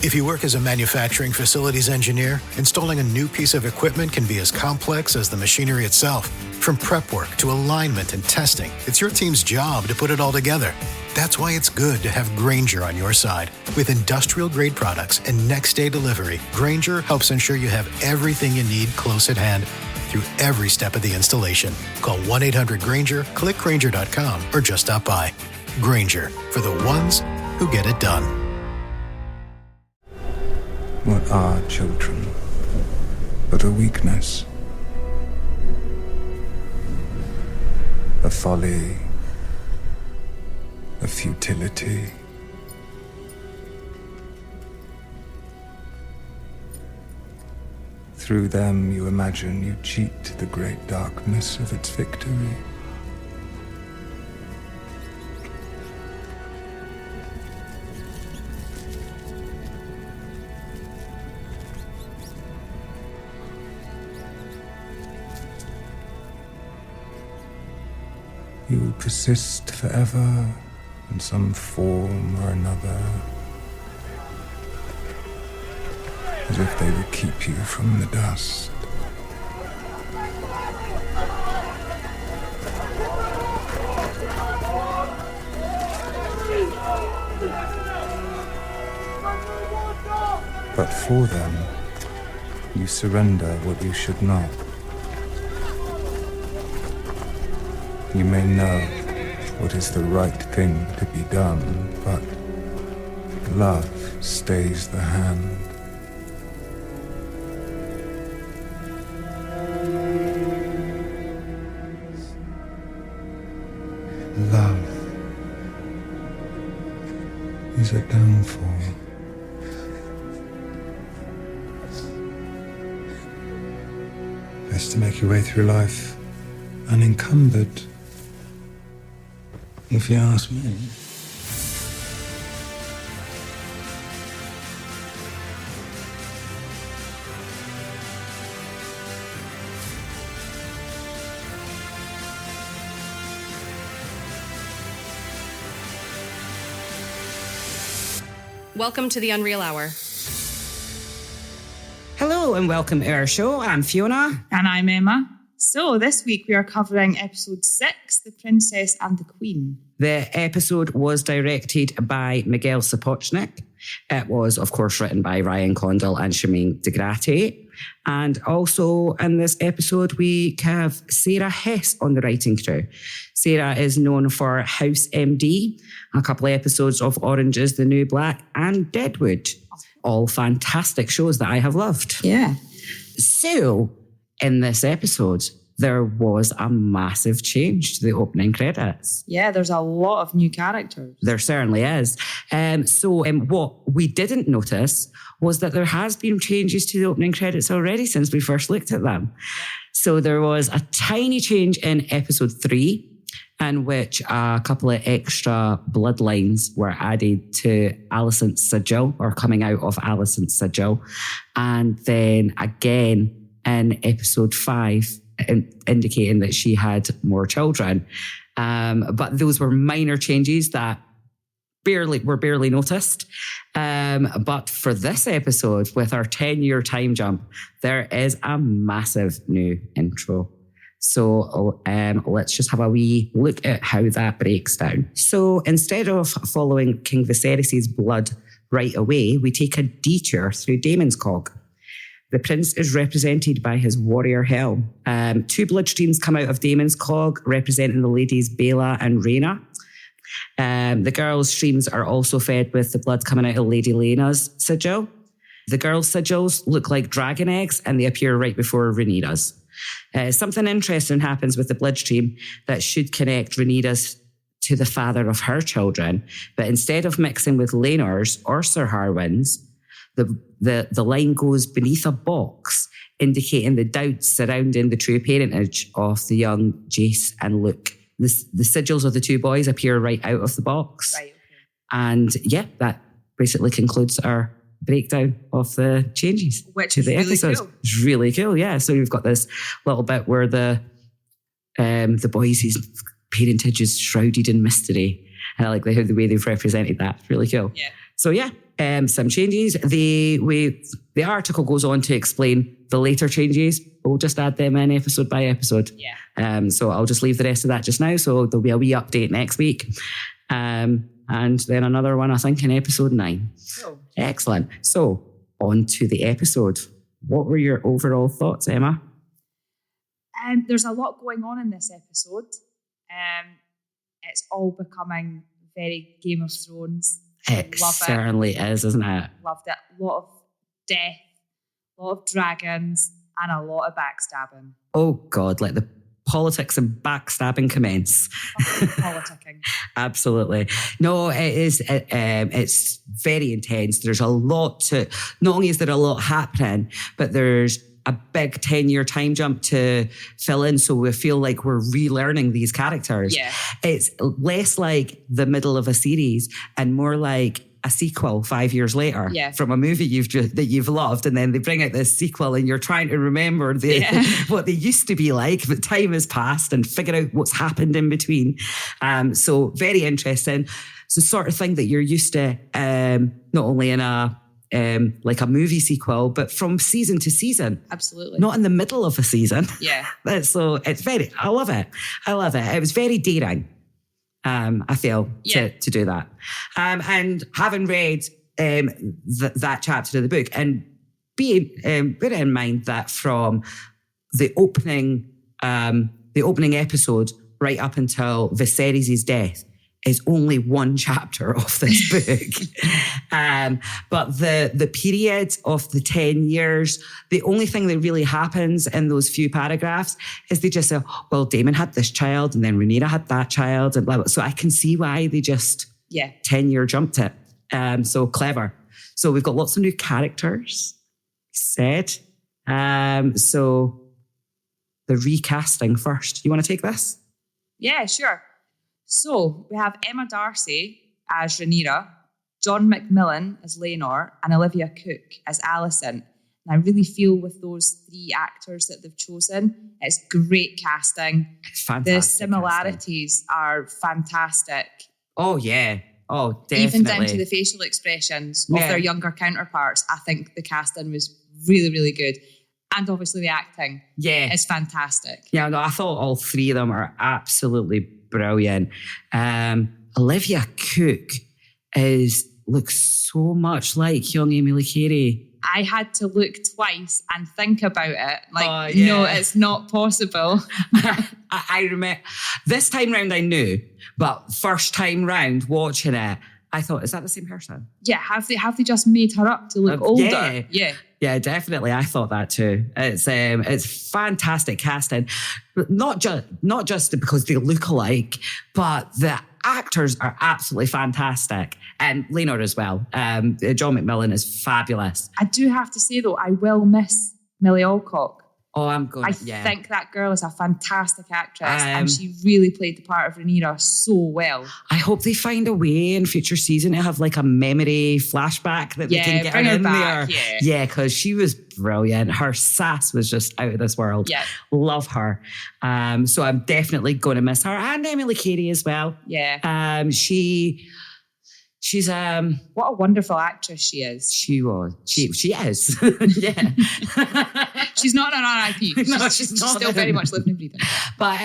If you work as a manufacturing facilities engineer, installing a new piece of equipment can be as complex as the machinery itself. From prep work to alignment and testing, it's your team's job to put it all together. That's why it's good to have Grainger on your side. With industrial-grade products and next-day delivery, Grainger helps ensure you have everything you need close at hand through every step of the installation. Call 1-800-GRAINGER, click Grainger.com, or just stop by. Grainger, for the ones who get it done. What are children but a weakness? A folly, a futility. Through them you imagine you cheat the great darkness of its victory. You will persist forever in some form or another, as if they would keep you from the dust. But for them, you surrender what you should not. You may know what is the right thing to be done, but love stays the hand. Love is a downfall. Best to make your way through life unencumbered, if you ask me. Welcome to the Unreal Hour. Hello and welcome to our show. I'm Fiona. And I'm Emma. So this week we are covering episode 6, The Princess and the Queen. The episode was directed by Miguel Sapochnik. It was, of course, written by Ryan Condal and Charmaine DeGrate. And also in this episode, we have Sarah Hess on the writing crew. Sarah is known for House MD, a couple of episodes of Orange is the New Black, and Deadwood. All fantastic shows that I have loved. Yeah. So, in this episode, there was a massive change to the opening credits. Yeah, there's a lot of new characters. There certainly is. So what we didn't notice was that there has been changes to the opening credits already since we first looked at them. So there was a tiny change in episode 3, in which a couple of extra bloodlines were added to Alicent's sigil, or coming out of Alicent's sigil. And then again in episode 5, indicating that she had more children. But those were minor changes that were barely noticed. But for this episode, with our 10-year time jump, there is a massive new intro. So let's just have a wee look at how that breaks down. So instead of following King Viserys' blood right away, we take a detour through Daemon's Cog. The prince is represented by his warrior helm. 2 bloodstreams come out of Daemon's Cog, representing the ladies Baela and Rhaenyra. The girls' streams are also fed with the blood coming out of Lady Laena's sigil. The girls' sigils look like dragon eggs, and they appear right before Rhaenyra's. Something interesting happens with the bloodstream that should connect Rhaenyra's to the father of her children, but instead of mixing with Laena's or Sir Harwin's, the line goes beneath a box, indicating the doubts surrounding the true parentage of the young Jace and Luke. The sigils of the 2 boys appear right out of the box. Right. Okay. And yeah, that basically concludes our breakdown of the changes to the episodes. Cool. It's really cool, yeah. So we've got this little bit where the boys' parentage is shrouded in mystery. And I like the way they've represented that. Really cool. Yeah. So yeah, some changes. The article goes on to explain the later changes. We'll just add them in episode by episode. Yeah. So I'll just leave the rest of that just now. So there'll be a wee update next week. And then another one, I think, in episode 9. Oh. Excellent. So on to the episode. What were your overall thoughts, Emma? There's a lot going on in this episode. It's all becoming very Game of Thrones. It certainly is, isn't it? Loved it. A lot of death, a lot of dragons, and a lot of backstabbing. Oh God, let the politics and backstabbing commence. Politicking. Absolutely. No, it is. It's very intense. There's a lot to. Not only is there a lot happening, but there's a big 10-year time jump to fill in, so we feel like we're relearning these characters. Yeah. It's less like the middle of a series and more like a sequel 5 years later from a movie that you've loved, and then they bring out this sequel and you're trying to remember what they used to be like, but time has passed, and figure out what's happened in between. So very interesting. It's the sort of thing that you're used to, not only in like a movie sequel, but from season to season. Absolutely. Not in the middle of a season. Yeah. So I love it. It was very daring, I feel, to do that. And having read that chapter of the book, and bear in mind that from the opening episode right up until Viserys' death, is only one chapter of this book. But the period of the 10 years, the only thing that really happens in those few paragraphs is they just say, well, Daemon had this child and then Rhaenyra had that child and blah, blah. So I can see why they just 10-year jumped it. So clever. So we've got lots of new characters said. So the recasting first. You want to take this? Yeah, sure. So we have Emma Darcy as Rhaenyra, John McMillan as Laenor, and Olivia Cook as Alicent. And I really feel with those 3 actors that they've chosen, it's great casting. It's fantastic. The similarities are fantastic. Oh, yeah. Oh, definitely. Even down to the facial expressions of their younger counterparts. I think the casting was really, really good. And obviously the acting is fantastic. Yeah, no, I thought all 3 of them are absolutely brilliant. Olivia Cook looks so much like young Emily Carey. I had to look twice and think about it. No, it's not possible. I remember this time round I knew, but first time round watching it, I thought, is that the same person? Yeah, have they just made her up to look older? Yeah, definitely. I thought that too. It's fantastic casting, not just because they look alike, but the actors are absolutely fantastic, and Laenor as well. John McMillan is fabulous. I do have to say though, I will miss Millie Alcock. Oh, I'm good. I think that girl is a fantastic actress, and she really played the part of Rhaenyra so well. I hope they find a way in future season to have like a memory flashback that they can get her in back, there. Yeah, because she was brilliant. Her sass was just out of this world. Yeah. Love her. So I'm definitely going to miss her, and Emily Carey as well. Yeah. She's what a wonderful actress she is. She is. Yeah. She's not an RIP. No, she's not still very much living and breathing. But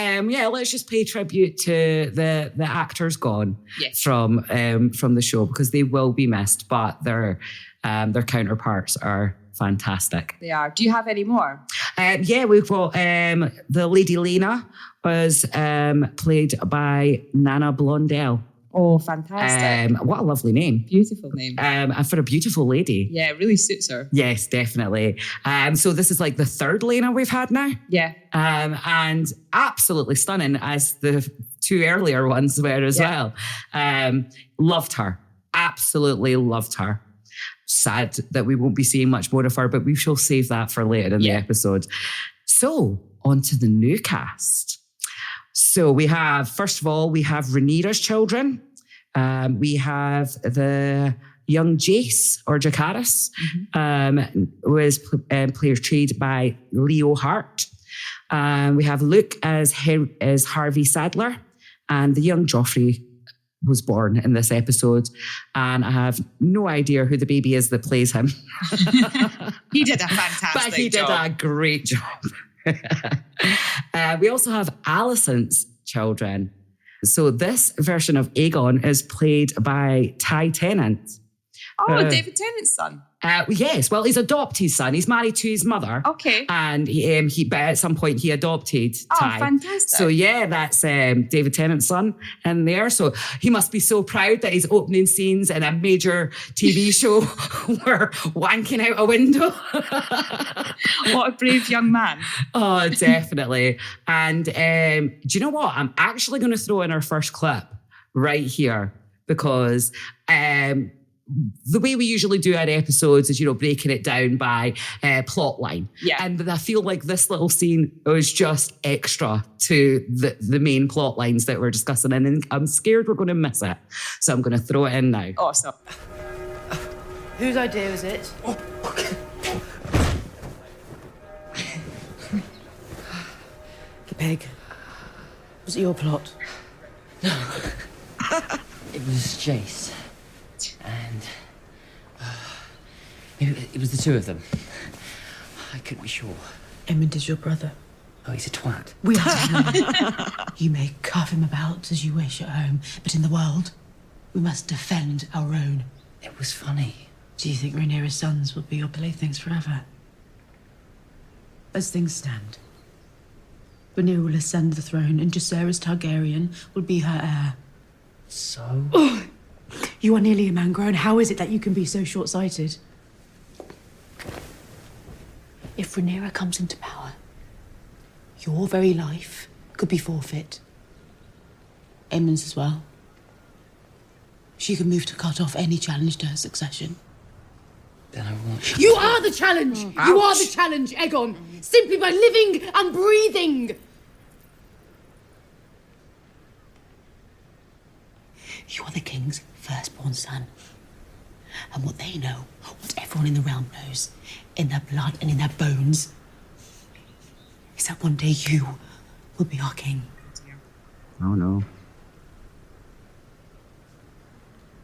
let's just pay tribute to the actors gone from the show, because they will be missed, but their counterparts are fantastic. They are. Do you have any more? We've got the Lady Lena was played by Nana Blondell. Oh, fantastic. What a lovely name. Beautiful name. And for a beautiful lady. Yeah, it really suits her. Yes, definitely. So this is like the 3rd Lena we've had now. Yeah. And absolutely stunning, as the 2 earlier ones were as well. Loved her. Absolutely loved her. Sad that we won't be seeing much more of her, but we shall save that for later in the episode. So, on to the new cast. So we have, first of all, Rhaenyra's children. We have the young Jace, or Jacaerys, was portrayed by Leo Hart. We have Luke as Harvey Sadler, and the young Joffrey was born in this episode, and I have no idea who the baby is that plays him. He did a fantastic job. But he did a great job. We also have Alicent's children. So this version of Aegon is played by Ty Tennant. Oh, David Tennant's son. Yes, well, he's adopted his son. He's married to his mother. Okay. And but at some point he adopted Ty. Oh, fantastic. So yeah, that's David Tennant's son in there. So he must be so proud that his opening scenes in a major TV show were wanking out a window. What a brave young man. Oh, definitely. And do you know what? I'm actually going to throw in our first clip right here because the way we usually do our episodes is, breaking it down by plot line. Yeah. And I feel like this little scene was just extra to the main plot lines that we're discussing. And I'm scared we're going to miss it. So I'm going to throw it in now. Awesome. Whose idea was it? Oh, okay. The pig. Was it your plot? No. It was Jace. And it was the two of them. I couldn't be sure. Edmund is your brother. Oh, he's a twat. We understand. You may cuff him about as you wish at home, but in the world, we must defend our own. It was funny. Do you think Rhaenyra's sons will be your playthings forever? As things stand, Rhaenyra will ascend the throne, and Jacaerys Targaryen will be her heir. So? Oh, you are nearly a man grown. How is it that you can be so short-sighted? If Rhaenyra comes into power, your very life could be forfeit. Aemond's as well. She can move to cut off any challenge to her succession. Then I won't. You are the challenge! You are the challenge, Aegon! Simply by living and breathing! You are the king's firstborn son. And what they know, what everyone in the realm knows, in their blood and in their bones, is that one day you will be our king. Oh, no.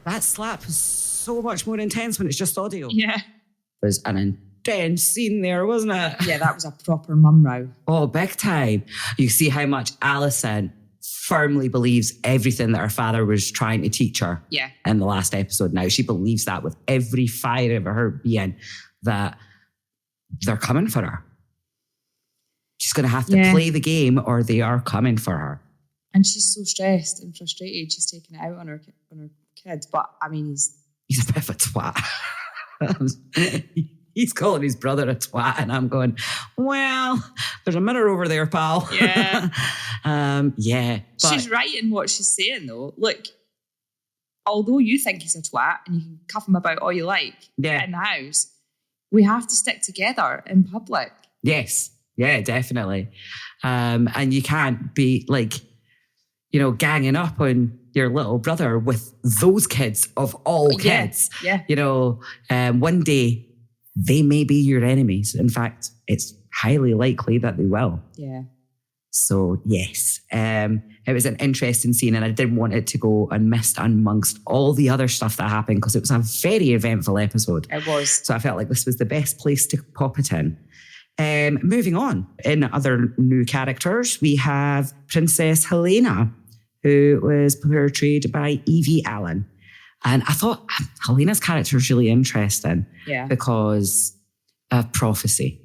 That slap was so much more intense when it's just audio. Yeah. It was an intense scene there, wasn't it? Yeah, that was a proper mum row. Oh, big time. You see how much Alicent firmly believes everything that her father was trying to teach her in the last episode. Now, she believes that with every fibre of her being, that they're coming for her. She's going to have to play the game or they are coming for her. And she's so stressed and frustrated. She's taking it out on her kids. But, I mean, he's a bit of a twat. He's calling his brother a twat, and I'm going, well, there's a mirror over there, pal. Yeah. But she's right in what she's saying, though. Look, although you think he's a twat and you can cuff him about all you like in the house, we have to stick together in public. Yes. Yeah, definitely. And you can't be ganging up on your little brother with those kids of all kids. Yeah. One day they may be your enemies. In fact, it's highly likely that they will. Yeah. So, yes, it was an interesting scene, and I didn't want it to go unmissed amongst all the other stuff that happened because it was a very eventful episode. It was. So I felt like this was the best place to pop it in. Moving on, in other new characters, we have Princess Helena, who was portrayed by Evie Allen. And I thought Helena's character is really interesting because of prophecy,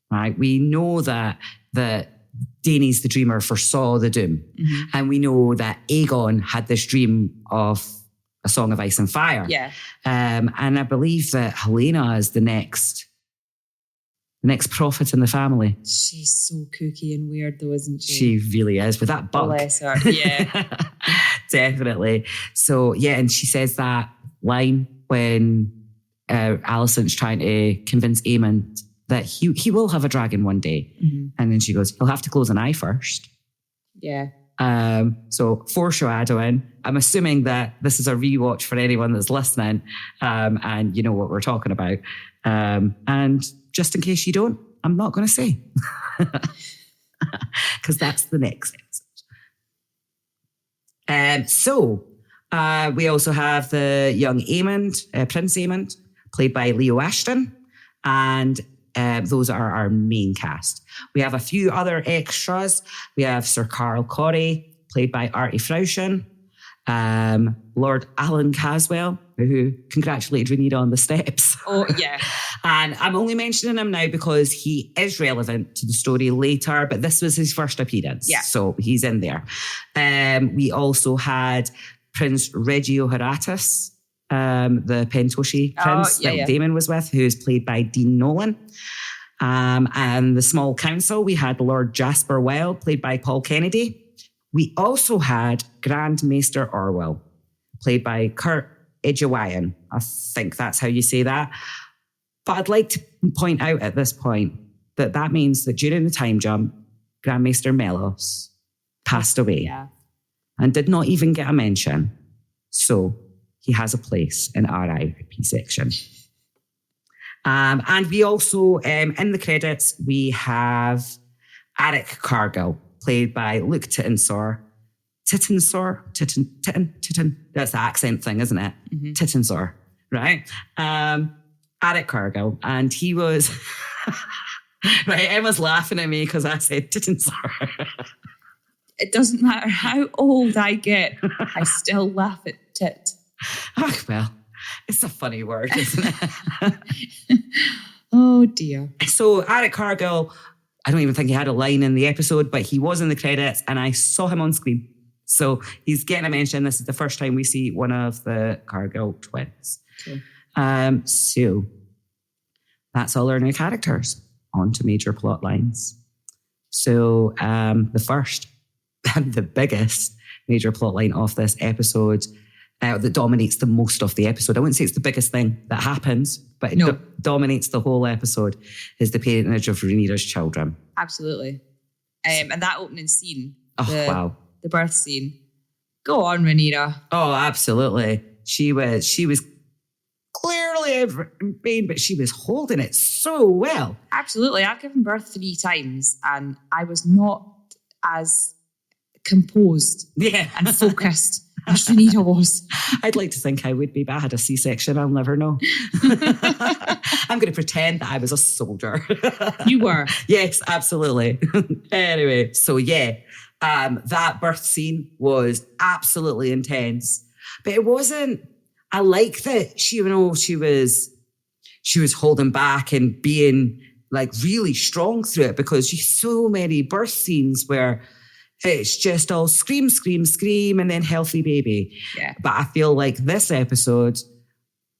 right? We know that Daenerys the Dreamer foresaw the doom. Mm-hmm. And we know that Aegon had this dream of a Song of Ice and Fire. Yeah. And I believe that Helena is the next prophet in the family. She's so kooky and weird though, isn't she? She really is, with that bug. Bless her. Yeah. Definitely. So, yeah, and she says that line when Alicent's trying to convince Aemond that he will have a dragon one day. Mm-hmm. And then she goes, he'll have to close an eye first. Yeah. So foreshadowing, I'm assuming that this is a rewatch for anyone that's listening, and you know what we're talking about. And just in case you don't, I'm not going to say. Because that's the next episode. So We also have the young Aemond, Prince Aemond, played by Leo Ashton. And those are our main cast. We have a few other extras. We have Sir Carl Corey, played by Artie Frauchen. Lord Alan Caswell, who congratulated Rhaenyra on the steps. Oh, yeah. And I'm only mentioning him now because he is relevant to the story later, but this was his first appearance. Yeah. So he's in there. We also had Prince Reggio Horatus, the Pentoshi prince that Damon was with, who's played by Dean Nolan. And the small council, we had Lord Jasper Wild, played by Paul Kennedy. We also had Grand Maester Orwell, played by Kurt Edgewayan. I think that's how you say that. But I'd like to point out at this point that means that during the time jump, Grand Maester Melos passed away and did not even get a mention. So he has a place in our RIP section. And we also, in the credits, we have Eric Cargill, played by Luke Tittensor. Titten. That's the accent thing, isn't it? Mm-hmm. Tittensor, right? Eric Cargill. And he was... right, Emma's laughing at me because I said Tittensor. It doesn't matter how old I get, I still laugh at tit. Oh, well, it's a funny word, isn't it? Oh, dear. So Eric Cargill... I don't even think he had a line in the episode, but he was in the credits and I saw him on screen. So he's getting a mention. This is the first time we see one of the Cargill twins. Okay. So that's all our new characters. On to major plot lines. So the first and the biggest major plot line of this episode that dominates the most of the episode. I wouldn't say it's the biggest thing that happens, but it dominates the whole episode, is the parentage of Rhaenyra's children. Absolutely. And that opening scene. Wow. The birth scene. Go on, Rhaenyra. Oh, absolutely. She was clearly in pain, but she was holding it so well. Absolutely. I've given birth 3 times and I was not as composed and focused as Rhaenyra was. I'd like to think I would be, but I had a C-section. I'll never know. I'm going to pretend that I was a soldier. You were? Yes, absolutely. Anyway, so that birth scene was absolutely intense, but it wasn't. I like that she was holding back and being like really strong through it, because you so many birth scenes where it's just all scream, scream, scream, and then healthy baby. Yeah. But I feel like this episode,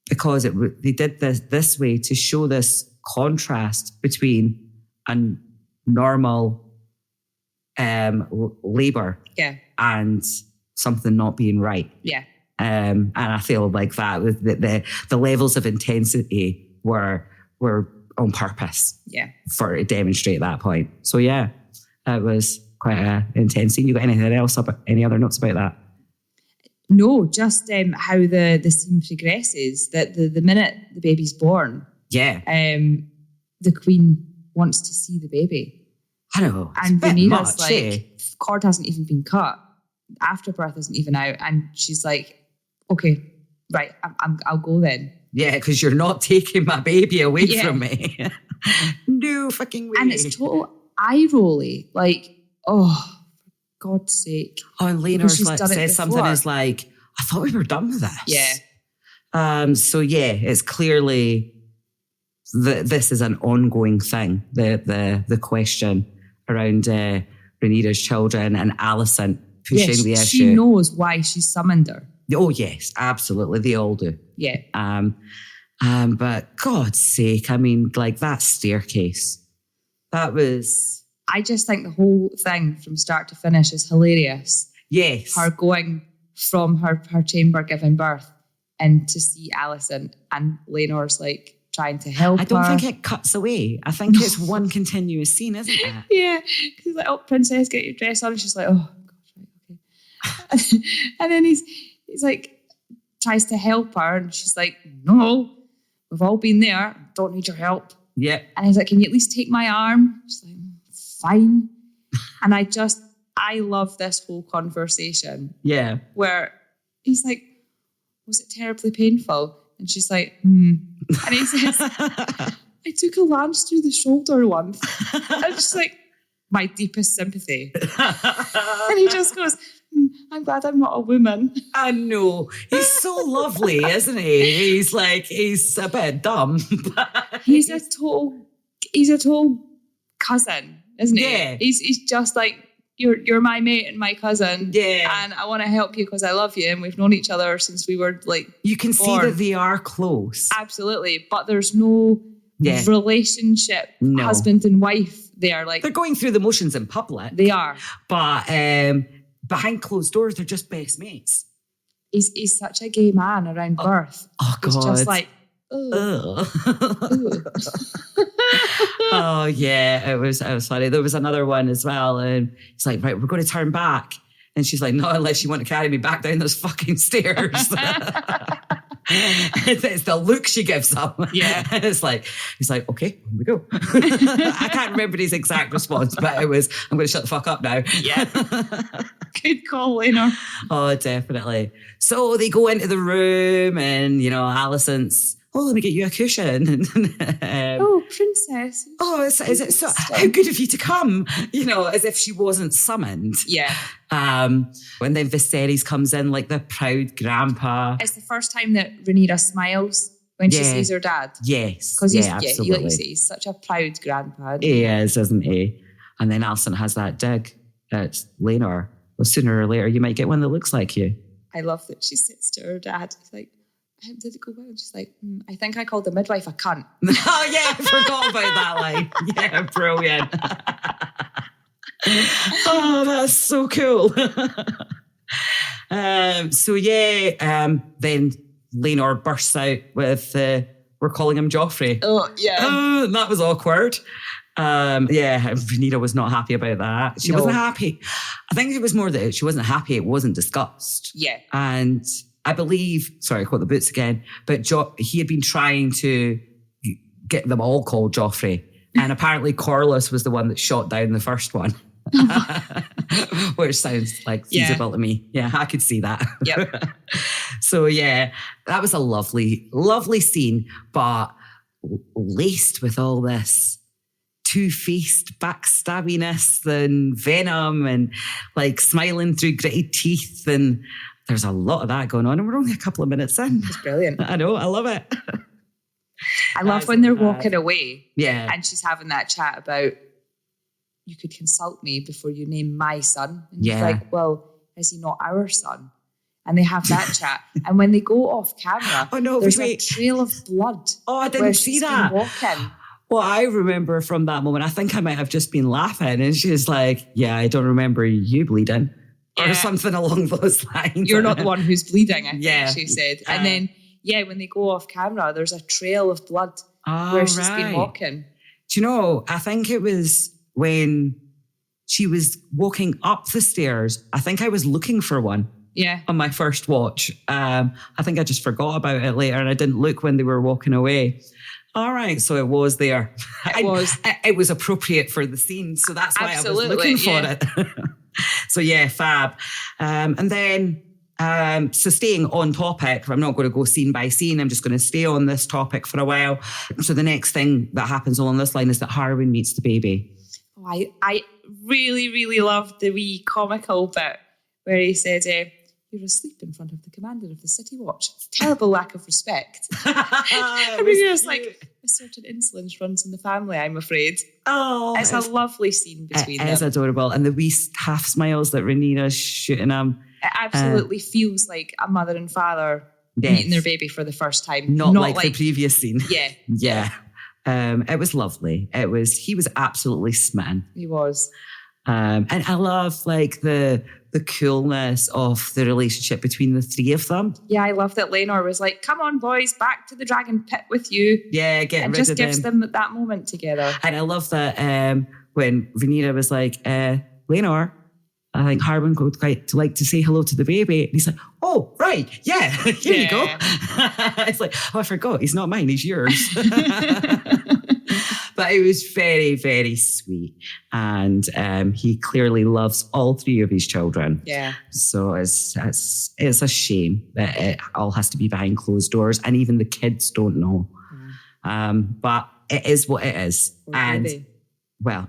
because they did this way to show this contrast between a normal labour and something not being right. Yeah. And I feel like that with the levels of intensity were on purpose. Yeah. For to demonstrate that point. So it was quite an intense scene. You got anything else any other notes about that? No, just how the scene progresses. That the minute the baby's born, the Queen wants to see the baby. I know, and Rhaenyra's like, cord hasn't even been cut, afterbirth isn't even out, and she's like, okay, right, I'll go then. Yeah, because you're not taking my baby away from me. No fucking way. And it's total eye rolly, like, oh, for God's sake. Oh, and Rhaenyra says something is like, I thought we were done with this. Yeah. So it's clearly this is an ongoing thing. The question around Rhaenyra's children and Alicent pushing the issue. She knows why she summoned her. Oh yes, absolutely. They all do. Yeah. But God's sake, I mean, like that staircase. That was. I just think the whole thing from start to finish is hilarious. Yes. Her going from her chamber giving birth and to see Alicent, and Laenor's like trying to help her. I don't think it cuts away. I think it's one continuous scene, isn't it? Yeah. He's like, oh, princess, get your dress on. And she's like, oh, gosh, right, okay. And then he's like, tries to help her. And she's like, no, we've all been there. Don't need your help. Yeah. And he's like, can you at least take my arm? She's like, fine. And I love this whole conversation. Yeah. Where he's like, was it terribly painful? And she's like, And he says, I took a lance through the shoulder once. And she's like, my deepest sympathy. And he just goes, I'm glad I'm not a woman. I know. He's so lovely, isn't he? He's a bit dumb. He's a total cousin, isn't he? Yeah. He's just like, you're my mate and my cousin. Yeah. And I want to help you because I love you. And we've known each other since we were like You can born. see that they are close. Absolutely. But there's no relationship, husband and wife. They are like... They're going through the motions in public. They are. But behind closed doors, they're just best mates. He's such a gay man around birth. Oh, God. He's just like, ugh. Oh, yeah, it was funny. There was another one as well. And he's like, right, we're going to turn back. And she's like, no, unless you want to carry me back down those fucking stairs. It's the look she gives him. Yeah. He's like, okay, here we go. I can't remember his exact response, but it was, I'm going to shut the fuck up now. Yeah. Good call, Lena. Oh, definitely. So they go into the room and, Alicent's, let me get you a cushion. Oh, princess. Oh, is it so? How good of you to come? As if she wasn't summoned. Yeah. And then Viserys comes in like the proud grandpa. It's the first time that Rhaenyra smiles when she sees her dad. Yes. Because absolutely. He's such a proud grandpa. He is, isn't he? And then Alicent has that dig at Rhaenyra. Well, sooner or later, you might get one that looks like you. I love that she sits to her dad. He's like, how did it go well? She's like, I think I called the midwife a cunt. Oh, yeah, I forgot about that line. Yeah, brilliant. Oh, that's so cool. Then Rhaenyra bursts out with, we're calling him Joffrey. Oh, yeah. Oh, and that was awkward. Rhaenyra was not happy about that. She wasn't happy. I think it was more that she wasn't happy it wasn't discussed. Yeah. And I believe, sorry, I caught the boots again, but he had been trying to get them all called Joffrey. And apparently Corlys was the one that shot down the first one. Which sounds like feasible to me. Yeah, I could see that. Yep. So that was a lovely, lovely scene, but laced with all this two-faced backstabbiness and venom and like smiling through gritted teeth, and there's a lot of that going on, and we're only a couple of minutes in. It's brilliant. I know, I love it. I love when they're walking away. Yeah. And she's having that chat about, you could consult me before you name my son. And he's like, well, is he not our son? And they have that chat. And when they go off camera, there's a trail of blood. Oh, I didn't see that. Walking. Well, I remember from that moment, I think I might have just been laughing. And she's like, yeah, I don't remember you bleeding. Or something along those lines. You're not the one who's bleeding, I think she said. And then, when they go off camera, there's a trail of blood where she's been walking. Do you know, I think it was when she was walking up the stairs. I think I was looking for one. Yeah. On my first watch. I think I just forgot about it later and I didn't look when they were walking away. All right, so it was there. It was appropriate for the scene, so that's why I was looking for it. So fab. And then, so staying on topic, I'm not going to go scene by scene. I'm just going to stay on this topic for a while. So the next thing that happens along this line is that Harwin meets the baby. Oh, I really, really loved the wee comical bit where he said, you're asleep in front of the commander of the City Watch. Terrible lack of respect. I mean, it's like a certain insolence runs in the family, I'm afraid. Oh, it's a lovely scene between them. It's adorable. And the wee half smiles that Rhaenyra's shooting him. It absolutely feels like a mother and father meeting their baby for the first time. Not like the previous scene. Yeah. Yeah. It was lovely. He was absolutely smitten. He was. And I love like the coolness of the relationship between the three of them. Yeah, I love that Rhaenyra was like, come on, boys, back to the dragon pit with you. Yeah, get and rid just of gives them that moment together. And I love that when Rhaenyra was like, Rhaenyra, I think Harwin would quite like to say hello to the baby. And he's like, oh, right, yeah, here you go. It's like, oh, I forgot, he's not mine, he's yours. But it was very, very sweet. And he clearly loves all three of his children. Yeah. So it's a shame that it all has to be behind closed doors. And even the kids don't know. But it is what it is. Well,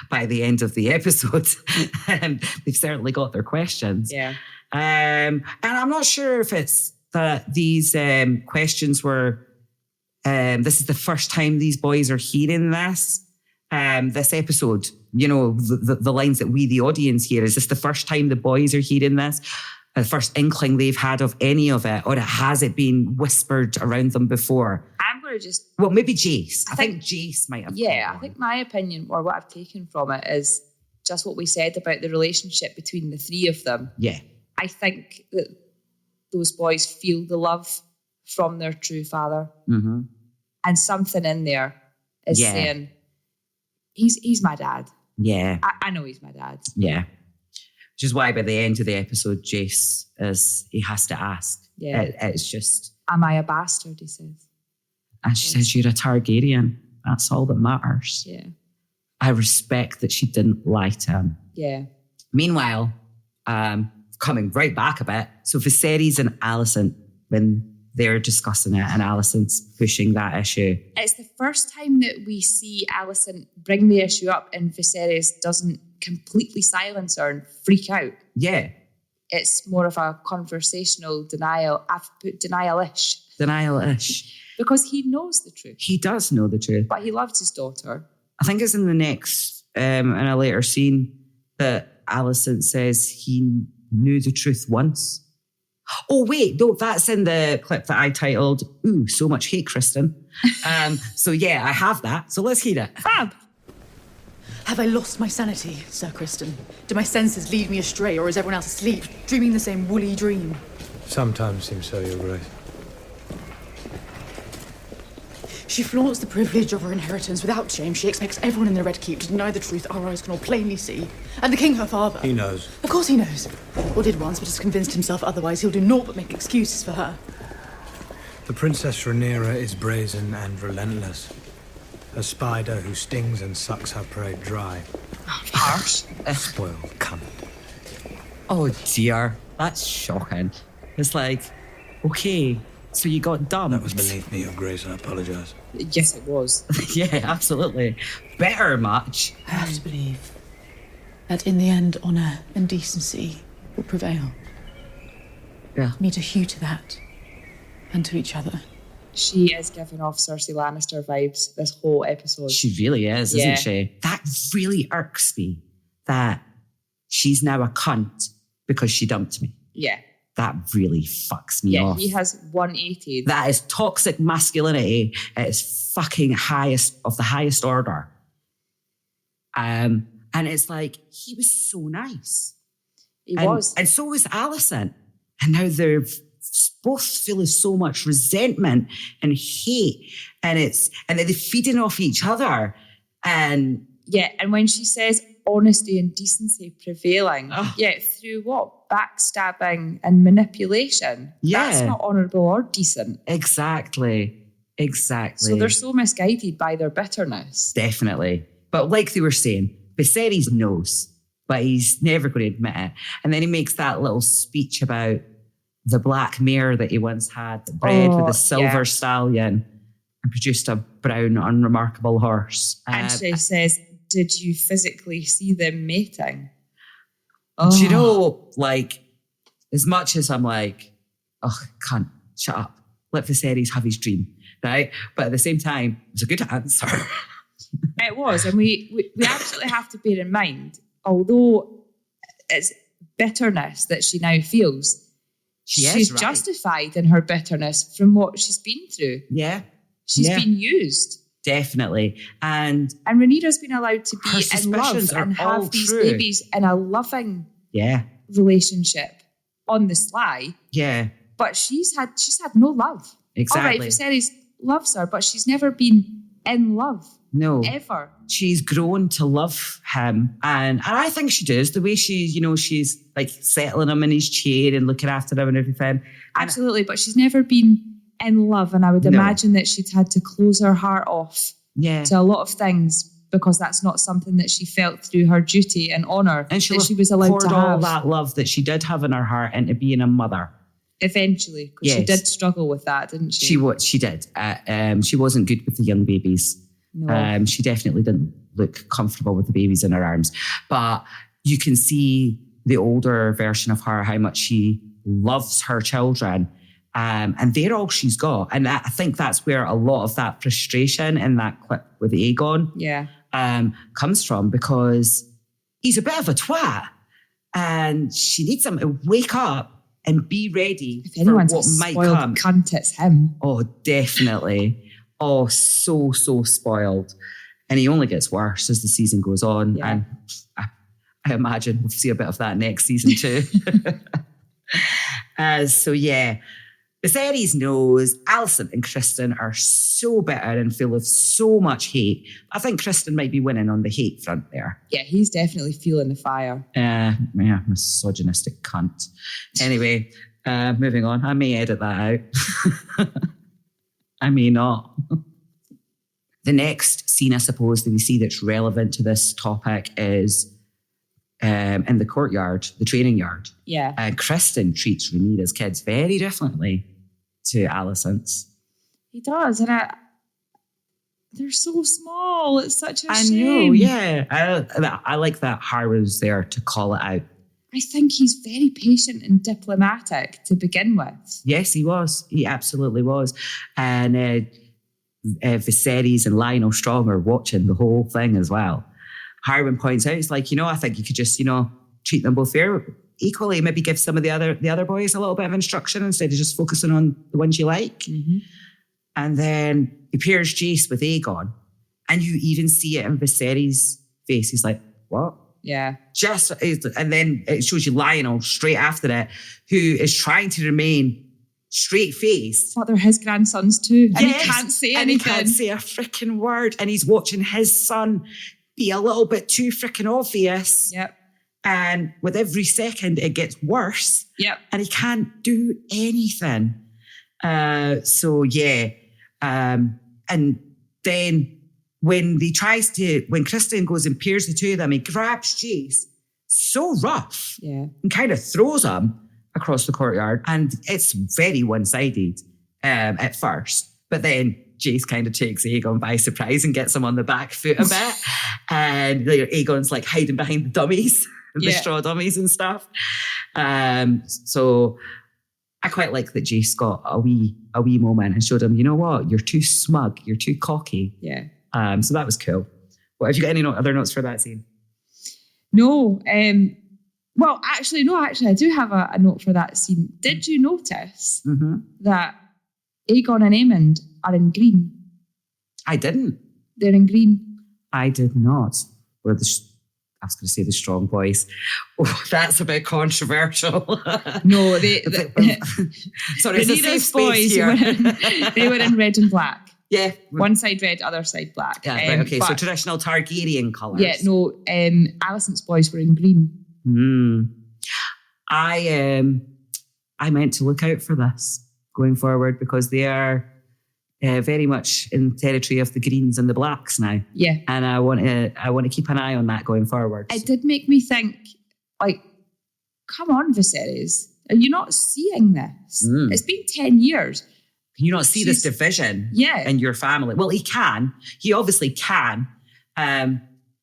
by the end of the episode, they've certainly got their questions. Yeah. And I'm not sure if it's that these questions were, this is the first time these boys are hearing this episode, you know, the lines that we, the audience, hear. Is this the first time the boys are hearing this? The first inkling they've had of any of it? Or has it been whispered around them before? I'm going to just... Well, maybe Jace. I think Jace might have... Yeah, I think my opinion, or what I've taken from it, is just what we said about the relationship between the three of them. Yeah. I think that those boys feel the love from their true father. Mm-hmm. And something in there is saying, he's my dad. Yeah. I know he's my dad. Yeah. Which is why by the end of the episode, Jace he has to ask. Yeah. It's just... Am I a bastard, he says. And she says, you're a Targaryen. That's all that matters. Yeah. I respect that she didn't lie to him. Yeah. Meanwhile, coming right back a bit, so Viserys and Alicent, when they're discussing it and Alicent's pushing that issue. It's the first time that we see Alicent bring the issue up and Viserys doesn't completely silence her and freak out. Yeah. It's more of a conversational denial. I've put denial-ish. Denial-ish. Because he knows the truth. He does know the truth. But he loves his daughter. I think it's in the next, in a later scene, that Alicent says he knew the truth once. Oh, wait, no, that's in the clip that I titled, Ooh, So Much Hate, Kristen. So yeah, I have that. So let's hear it. Fab. Have I lost my sanity, Sir Kristen? Do my senses lead me astray, or is everyone else asleep, dreaming the same woolly dream? Sometimes seems so, Your Grace. She flaunts the privilege of her inheritance without shame. She expects everyone in the Red Keep to deny the truth our eyes can all plainly see. And the king, her father... He knows. Of course he knows. Or did once, but has convinced himself otherwise. He'll do naught but make excuses for her. The Princess Rhaenyra is brazen and relentless. A spider who stings and sucks her prey dry. Harsh. Spoiled cunt. Oh dear, that's shocking. It's like, okay, so you got dumped. That was beneath me, Your Grace, I apologise. Yes, it was. Yeah, absolutely. Better much. I have to believe that in the end, honour and decency will prevail. Yeah. Me to hew to that, and to each other. She is giving off Cersei Lannister vibes this whole episode. She really is, isn't she? That really irks me, that she's now a cunt because she dumped me. Yeah. That really fucks me off. Yeah, he has 180. That is toxic masculinity at its fucking highest of the highest order. And it's like, he was so nice. He was. And so was Alicent. And now they're both feeling so much resentment and hate. And they're feeding off each other. And yeah, and when she says honesty and decency prevailing, through what? Backstabbing and manipulation. Yeah. That's not honourable or decent. Exactly. So they're so misguided by their bitterness. Definitely. But like they were saying, Viserys knows, but he's never going to admit it. And then he makes that little speech about the black mare that he once had, that bred with a silver stallion and produced a brown, unremarkable horse. And she says, did you physically see them mating? Do you know, like, as much as I'm like, oh, cunt, shut up. Let Viserys have his dream, right? But at the same time, it was a good answer. It was, and we absolutely have to bear in mind, although it's bitterness that she now feels, she's right. Justified in her bitterness from what she's been through. Yeah. She's been used. Definitely. And Rhaenyra's been allowed to be in love and have these babies in a loving relationship on the sly. Yeah. But she's had no love. Exactly. All right, Viserys loves her, but she's never been in love. No. Ever. She's grown to love him. And I think she does. The way she's like settling him in his chair and looking after him and everything. Absolutely. But she's never been in love. And I would imagine that she'd had to close her heart off to a lot of things because that's not something that she felt through her duty and honour And that she was allowed poured to all have. that love that she did have in her heart into being a mother. Eventually, because she Yes. did struggle with that, didn't she? She did. She wasn't good with the young babies. No. She definitely didn't look comfortable with the babies in her arms. But you can see the older version of her, how much she loves her children. And they're all she's got. And I think that's where a lot of that frustration in that clip with Aegon comes from, because he's a bit of a twat. And she needs him to wake up and be ready If for anyone's what a might spoiled come. cunt, it's him. Oh, definitely. Oh, so spoiled. And he only gets worse as the season goes on. Yeah. And I imagine we'll see a bit of that next season too. So yeah, Viserys knows Alicent and Kristen are so bitter and full of so much hate. I think Kristen might be winning on the hate front there. Yeah, he's definitely feeling the fire. Yeah, misogynistic cunt. Anyway, moving on. I may edit that out. I may not. The next scene, I suppose, that we see that's relevant to this topic is in the courtyard, the training yard. Yeah. Kristen treats Rhaenyra's kids very differently to Alicent's. He does. And they're so small. It's such a I shame. know, yeah. I like that Harrow's there to call it out. I think he's very patient and diplomatic to begin with. Yes, he was. He absolutely was. And Viserys and Lionel Strong are watching the whole thing as well. Harwin points out, it's like, I think you could just, treat them both fair equally. Maybe give some of the other boys a little bit of instruction instead of just focusing on the ones you like. Mm-hmm. And then he pairs Jace with Aegon, and you even see it in Viserys' face. He's like, what? Yeah. And then it shows you Lionel straight after it, who is trying to remain straight-faced. But they're his grandsons too. And Yes, he can't say and anything. he can't say a freaking word. And he's watching his son be a little bit too freaking obvious. Yep. And with every second, it gets worse. Yep. And he can't do anything. And then when Kristen goes and pairs the two of them, he grabs Jace so rough. Yeah. And kind of throws him across the courtyard. And it's very one-sided at first. But then Jace kind of takes Aegon by surprise and gets him on the back foot a bit. And Aegon's like hiding behind the dummies, the straw dummies and stuff. So I quite like that Jace got a wee moment and showed him, you know what, you're too smug, you're too cocky. Yeah. So that was cool. What, have you got any other notes for that scene? No. Actually, I do have a note for that scene. Did you notice that Aegon and Aemond are in green? I didn't. They're in green. I did not. I was going to say the strong boys. Oh, that's a bit controversial. No, sorry, it's a safe space boys here. They were in red and black. Yeah. One side red, other side black. Yeah, right, okay, so traditional Targaryen colours. Yeah, no, Alicent's boys were in green. I meant to look out for this going forward because they are very much in territory of the greens and the blacks now. Yeah. And I want to keep an eye on that going forward. It did make me think, like, come on, Viserys, are you not seeing this? It's been 10 years. Can you not see this division in your family? Well, he obviously can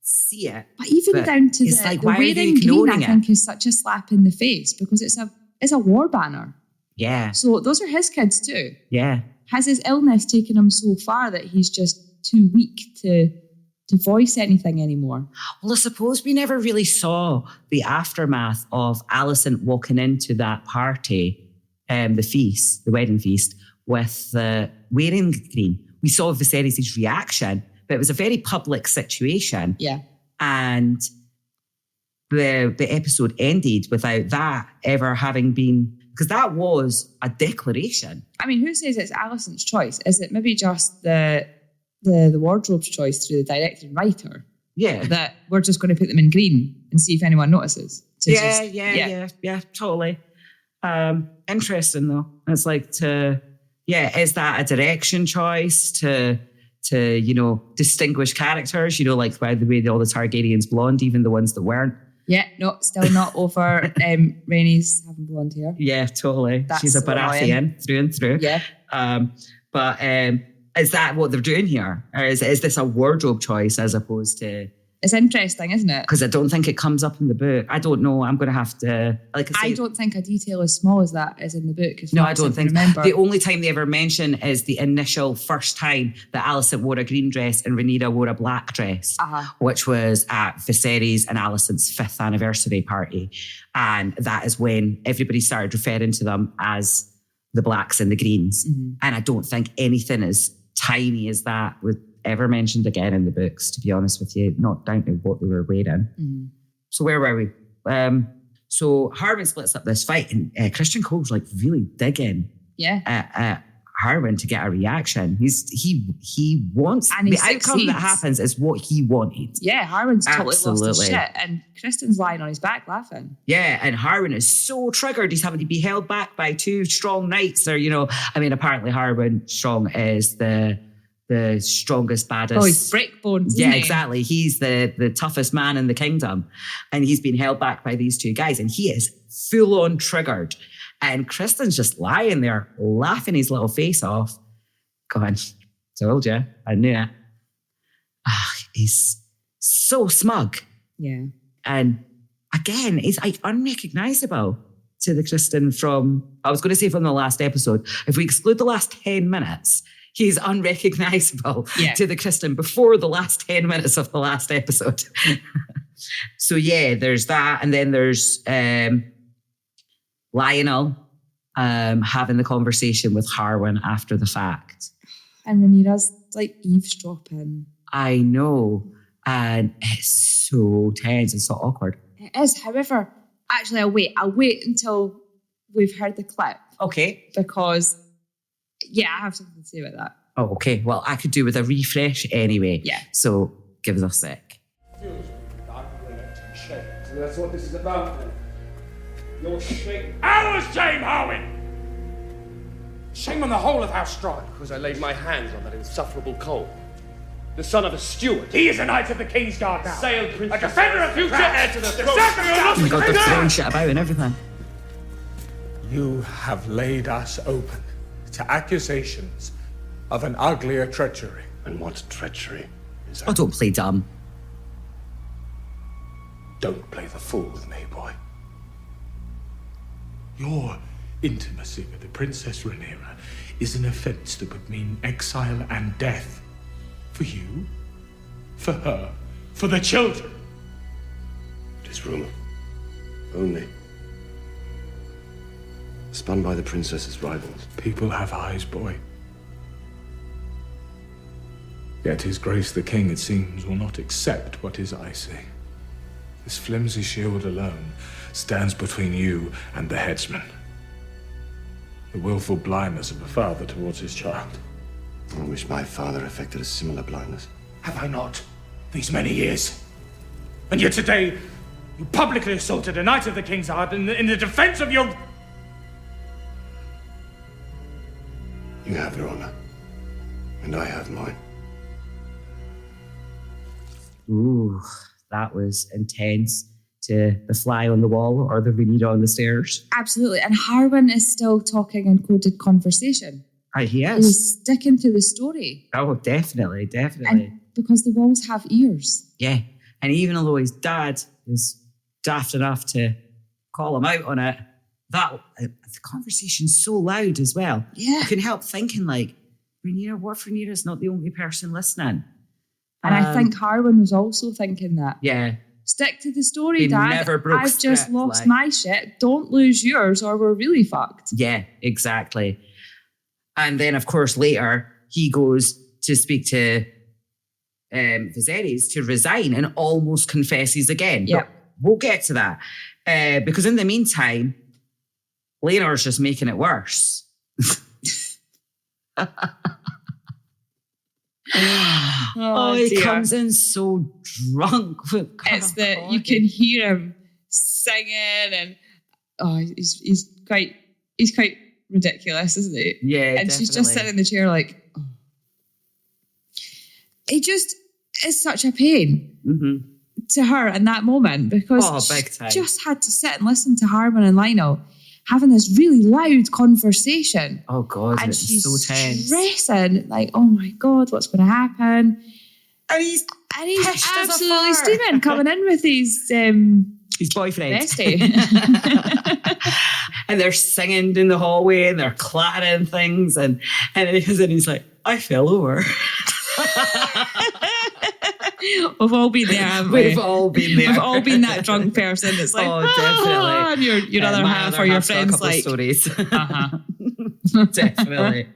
see it. But even down to it's like, the why are they wearing green, ignoring I think is such a slap in the face because it's a war banner. Yeah. So those are his kids too. Yeah. Has his illness taken him so far that he's just too weak to voice anything anymore? Well, I suppose we never really saw the aftermath of Alicent walking into that party, the wedding feast, with wearing green. We saw Viserys' reaction, but it was a very public situation. Yeah. And the episode ended without that ever having been, because that was a declaration. I mean, who says it's Alicent's choice? Is it maybe just the wardrobe's choice through the director and writer? Yeah. That we're just going to put them in green and see if anyone notices. Yeah, totally. Interesting though. It's like is that a direction choice to distinguish characters, like by the way all the Targaryens blonde, even the ones that weren't. Yeah, no, still not over Rhaenys having blonde hair. Yeah, totally. That's She's a so Baratheon through and through. Yeah. But is that what they're doing here? Or is this a wardrobe choice as opposed to... It's interesting, isn't it? Because I don't think it comes up in the book. I don't know. I'm going to have to... I don't think a detail as small as that is in the book. No, I don't think. Remember. The only time they ever mention is the initial first time that Alicent wore a green dress and Rhaenyra wore a black dress, which was at Viserys and Alicent's 5th anniversary party. And that is when everybody started referring to them as the blacks and the greens. Mm-hmm. And I don't think anything as tiny as that was ever mentioned again in the books, to be honest with you, not down to what they were wearing. Mm-hmm. So where were we? So Harwin splits up this fight and Christian Cole's really digging at Harwin to get a reaction. He wants, and the outcome that happens is what he wanted. Yeah, Harwin's totally lost his shit and Kristen's lying on his back laughing. Yeah, and Harwin is so triggered. He's having to be held back by 2 strong knights. Or, apparently Harwin strong is the strongest, baddest. Oh, he's breakbones. Yeah, exactly. He's the toughest man in the kingdom. And he's been held back by these 2 guys. And he is full on triggered. And Kristen's just lying there, laughing his little face off. Going, told you, I knew it. He's so smug. Yeah. And again, he's unrecognisable to the Kristen from, I was going to say from the last episode. If we exclude the last 10 minutes, he's unrecognisable to the Kristen before the last 10 minutes of the last episode. So yeah, there's that. And then there's Lionel having the conversation with Harwin after the fact. And Rhaenyra's eavesdropping. I know. And it's so tense and so awkward. It is. However, actually, I'll wait until we've heard the clip. Okay. Because... yeah, I have something to say about that. Oh, okay. Well, I could do with a refresh anyway. Yeah. So give us a sec. That's what this is about then. Your shame. Our shame, Harwin! Shame on the whole of House Strachan. Because I laid my hands on that insufferable Cole. The son of a steward. He is a knight of the King's Guard now. Sailed Prince. A defender of future heir to the throne. Oh my God, they're throwing shit about and everything. You have laid us open to accusations of an uglier treachery. And what treachery is that? Oh, don't play dumb. Don't play the fool with me, boy. Your intimacy with the Princess Rhaenyra is an offense that would mean exile and death. For you, for her, for the children. It is rumor. Only. Spun by the princess's rivals. People have eyes, boy. Yet His Grace the King, it seems, will not accept what his eyes see. This flimsy shield alone stands between you and the headsman. The willful blindness of a father towards his child. I wish my father affected a similar blindness. Have I not, these many years? And yet today, you publicly assaulted a knight of the King's Guard in the defense of your... You have your honor, and I have mine. Ooh, that was intense. To the fly on the wall or the Rhaenyra on the stairs. Absolutely. And Harwin is still talking in coded conversation. He is. He's sticking to the story. Oh, definitely. And because the walls have ears. Yeah. And even although his dad is daft enough to call him out on it, the conversation's so loud as well. Yeah. I couldn't help thinking, Rhaenyra, what if Rhaenyra's not the only person listening? And I think Harwin was also thinking that. Yeah. Stick to the story, Dad. Never broke I've just lost my shit. Don't lose yours or we're really fucked. Yeah, exactly. And then, of course, later, he goes to speak to Viserys to resign and almost confesses again. Yeah. But we'll get to that. Because in the meantime, Laenor's just making it worse. He dear. comes in so drunk. It's that you can hear him singing and he's quite ridiculous, isn't he? Yeah, and she's just sitting in the chair like, oh. it just is such a pain to her in that moment because big she time. just had to sit and listen to Harmon and Lionel having this really loud conversation. Oh God, And it's she's so tense. stressing, like, oh my God, what's going to happen? And he's pissed as a absolutely fart. steaming, coming in with his boyfriend. bestie. And they're singing in the hallway and they're clattering things. And then he comes in and he's like, I fell over. We've all been there, haven't we? We've all been there. We've all been that drunk person that's like, definitely. And your other my half other or your half's got a friends couple of like, stories. uh-huh. Definitely.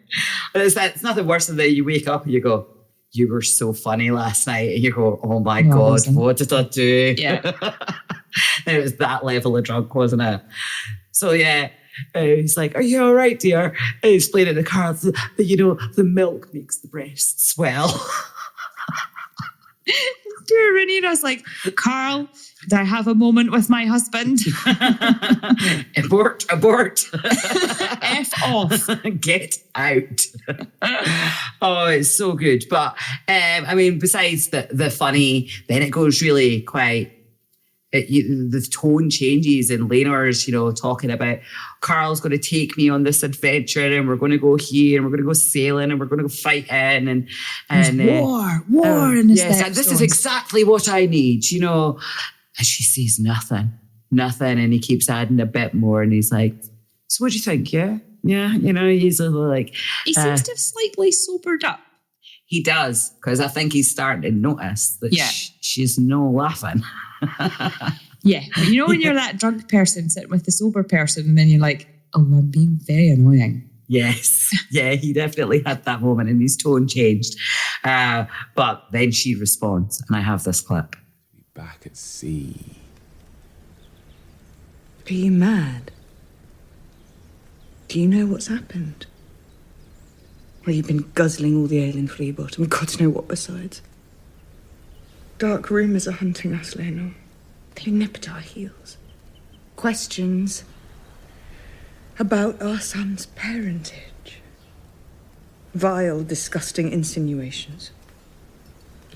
But it's nothing worse than that you wake up and you go, you were so funny last night. And you go, oh my No, God, wasn't. what did I do? Yeah. And it was that level of drunk, wasn't it? So yeah, he's like, are you all right, dear? And he's playing in the car, the milk makes the breast swell. Dear Rhaenyra's like, Carl, did I have a moment with my husband? Abort. F off. Get out. Oh, it's so good. But I mean, besides the funny, then it goes really quite. The tone changes and Rhaenyra's, talking about Carl's going to take me on this adventure and we're going to go here and we're going to go sailing and we're going to go fighting and war in the yes, steps. this is exactly what I need, And she says nothing. And he keeps adding a bit more and he's like, so what do you think? Yeah, he's a little like. He seems to have slightly sobered up. He does, because I think he's starting to notice that she's no laughing. Yeah, but when you're that drunk person sitting with the sober person and then you're like, oh, I'm being very annoying. Yes. Yeah, he definitely had that moment and his tone changed. But then she responds, and I have this clip. Back at sea. Are you mad? Do you know what's happened? Well, you've been guzzling all the ale in Flea Bottom, God know what besides. Dark rumours are hunting us, Lionel. They nip at our heels. Questions about our son's parentage. Vile, disgusting insinuations.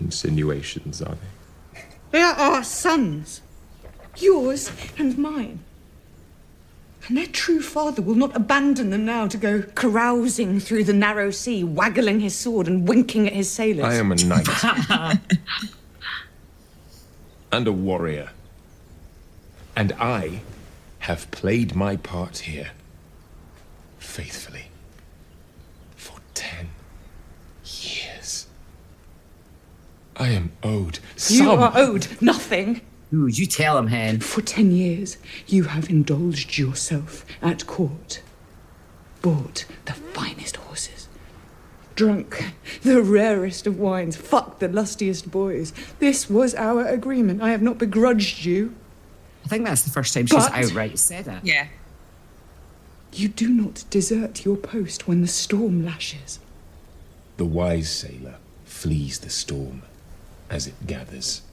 Insinuations, are they? They are our sons. Yours and mine. And their true father will not abandon them now to go carousing through the narrow sea, waggling his sword and winking at his sailors. I am a knight. And a warrior. And I have played my part here faithfully for 10 years. I am owed some... You are owed nothing. Ooh, you tell him, Hen. For 10 years, you have indulged yourself at court. Bought the finest horses. Drunk the rarest of wines. Fucked the lustiest boys. This was our agreement. I have not begrudged you. I think that's the first time she's outright said it. Yeah. You do not desert your post when the storm lashes. The wise sailor flees the storm as it gathers.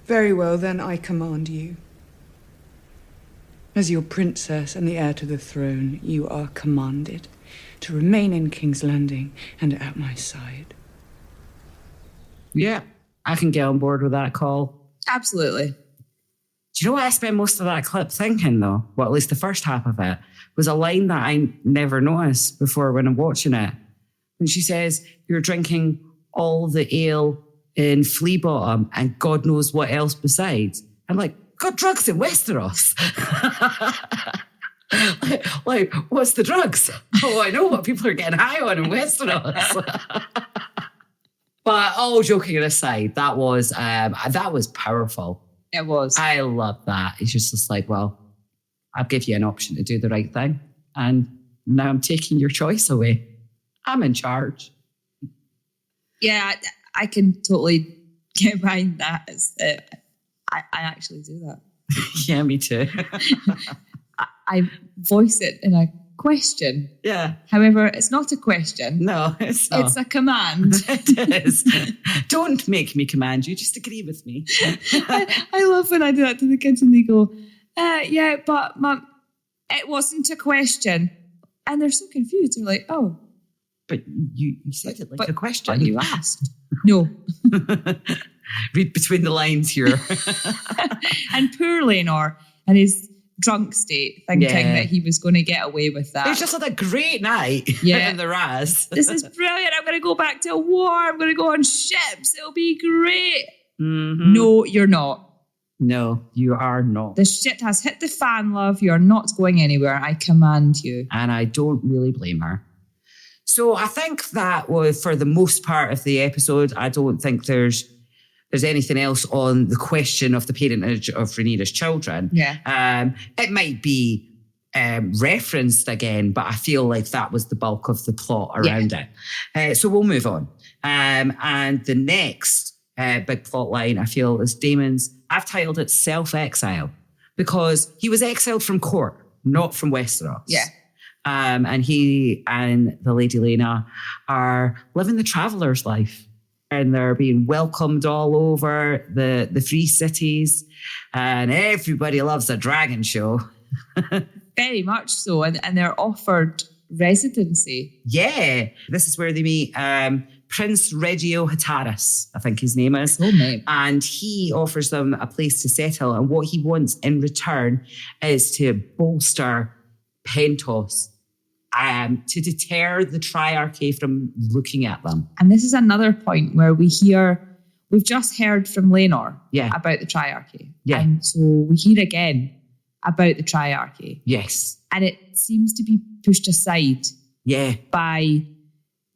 Very well, then I command you. As your princess and the heir to the throne, you are commanded to remain in King's Landing and at my side. Yeah, I can get on board with that call. Absolutely. Do you know what I spent most of that clip thinking, though? Well, at least the first half of it was a line that I never noticed before when I'm watching it. When she says, you're drinking all the ale in Flea Bottom and God knows what else besides. I'm like, got drugs in Westeros. like, what's the drugs? Oh, I know what people are getting high on in Westeros. But all joking aside, that was powerful. It was. I love that. It's just like, well, I'll give you an option to do the right thing. And now I'm taking your choice away. I'm in charge. Yeah, I can totally get behind that. I actually do that. Yeah, me too. I voice it in a question. Yeah. However, it's not a question. No, it's not. It's a command. It is. Don't make me command you. Just agree with me. I love when I do that to the kids and they go, yeah, but Mum, it wasn't a question. And they're so confused. They're like, oh. But you said it like a question. But you asked. No. Read between the lines here. And poor Laenor in his drunk state, thinking that he was going to get away with that. He's just had a great night in the Raz. This is brilliant. I'm going to go back to war. I'm going to go on ships. It'll be great. Mm-hmm. No, you're not. No, you are not. The shit has hit the fan, love. You're not going anywhere. I command you. And I don't really blame her. So I think that was, for the most part of the episode, I don't think there's anything else on the question of the parentage of Rhaenyra's children. Yeah. It might be referenced again, but I feel like that was the bulk of the plot around it. So we'll move on. And the next big plot line, I feel, is Daemon's. I've titled it Self-Exile, because he was exiled from court, not from Westeros. Yeah. And he and the Lady Laena are living the traveller's life. And they're being welcomed all over the free cities. And everybody loves a dragon show. Very much so. And they're offered residency. Yeah. This is where they meet Prince Regio Hataris, I think his name is. Oh, mate. And he offers them a place to settle. And what he wants in return is to bolster Pentos, to deter the Triarchy from looking at them. And this is another point where we've just heard from Laenor about the Triarchy. Yeah. And so we hear again about the Triarchy. Yes. And it seems to be pushed aside by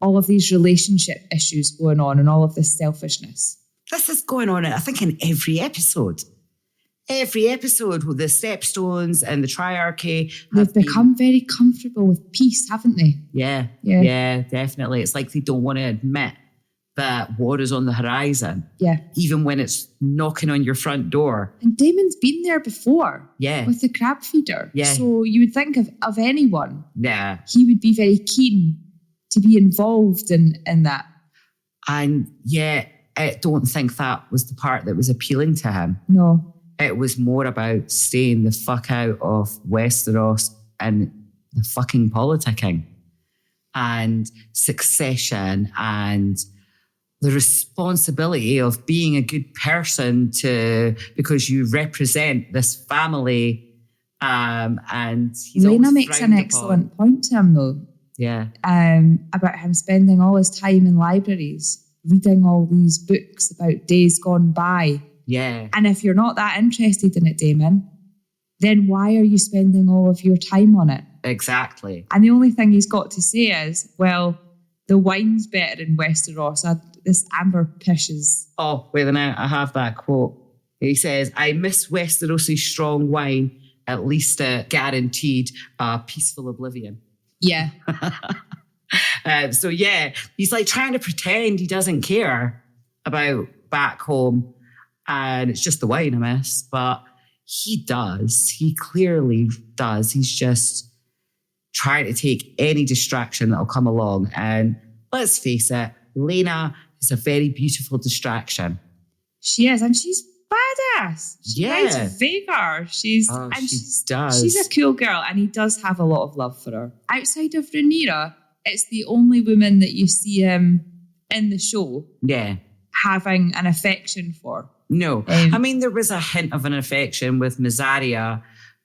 all of these relationship issues going on and all of this selfishness. This is going on, I think, in every episode. Every episode with the Stepstones and the Triarchy. They've become very comfortable with peace, haven't they? Yeah, definitely. It's like they don't want to admit that war is on the horizon. Yeah. Even when it's knocking on your front door. And Daemon's been there before. Yeah. With the crab feeder. Yeah. So you would think of anyone. Yeah. He would be very keen to be involved in that. And I don't think that was the part that was appealing to him. No. It was more about staying the fuck out of Westeros and the fucking politicking and succession and the responsibility of being a good person because you represent this family. And Laena makes an excellent point to him, though. Yeah. About him spending all his time in libraries, reading all these books about days gone by. Yeah. And if you're not that interested in it, Daemon, then why are you spending all of your time on it? Exactly. And the only thing he's got to say is, well, the wine's better in Westeros. This amber pish is... Oh, wait a minute. I have that quote. He says, I miss Westeros' strong wine. At least guaranteed peaceful oblivion. Yeah. He's like trying to pretend he doesn't care about back home. And it's just the wine I miss. But he does. He clearly does. He's just trying to take any distraction that'll come along. And let's face it, Laena is a very beautiful distraction. She is. And she's badass. She rides Vhagar. She does. She's a cool girl. And he does have a lot of love for her. Outside of Rhaenyra, it's the only woman that you see him in the show having an affection for. No. I mean, there was a hint of an affection with Mysaria,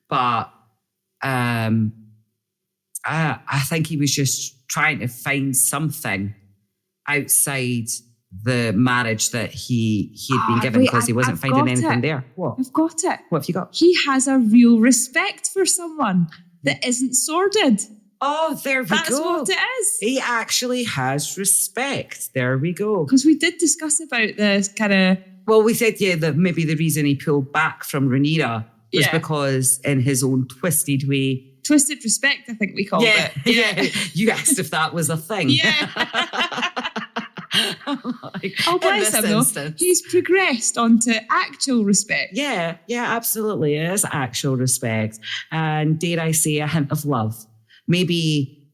but I think he was just trying to find something outside the marriage that he'd been given because he wasn't finding anything there. What? I've got it. What have you got? He has a real respect for someone that isn't sordid. Oh, there we go. That's what it is. He actually has respect. There we go. Because we did discuss about this kind of... Well, we said, that maybe the reason he pulled back from Rhaenyra was because in his own twisted way... Twisted respect, I think we called it. Yeah. You asked if that was a thing. Yeah. Bless him, though. He's progressed onto actual respect. Yeah, absolutely. It is actual respect. And dare I say, a hint of love. maybe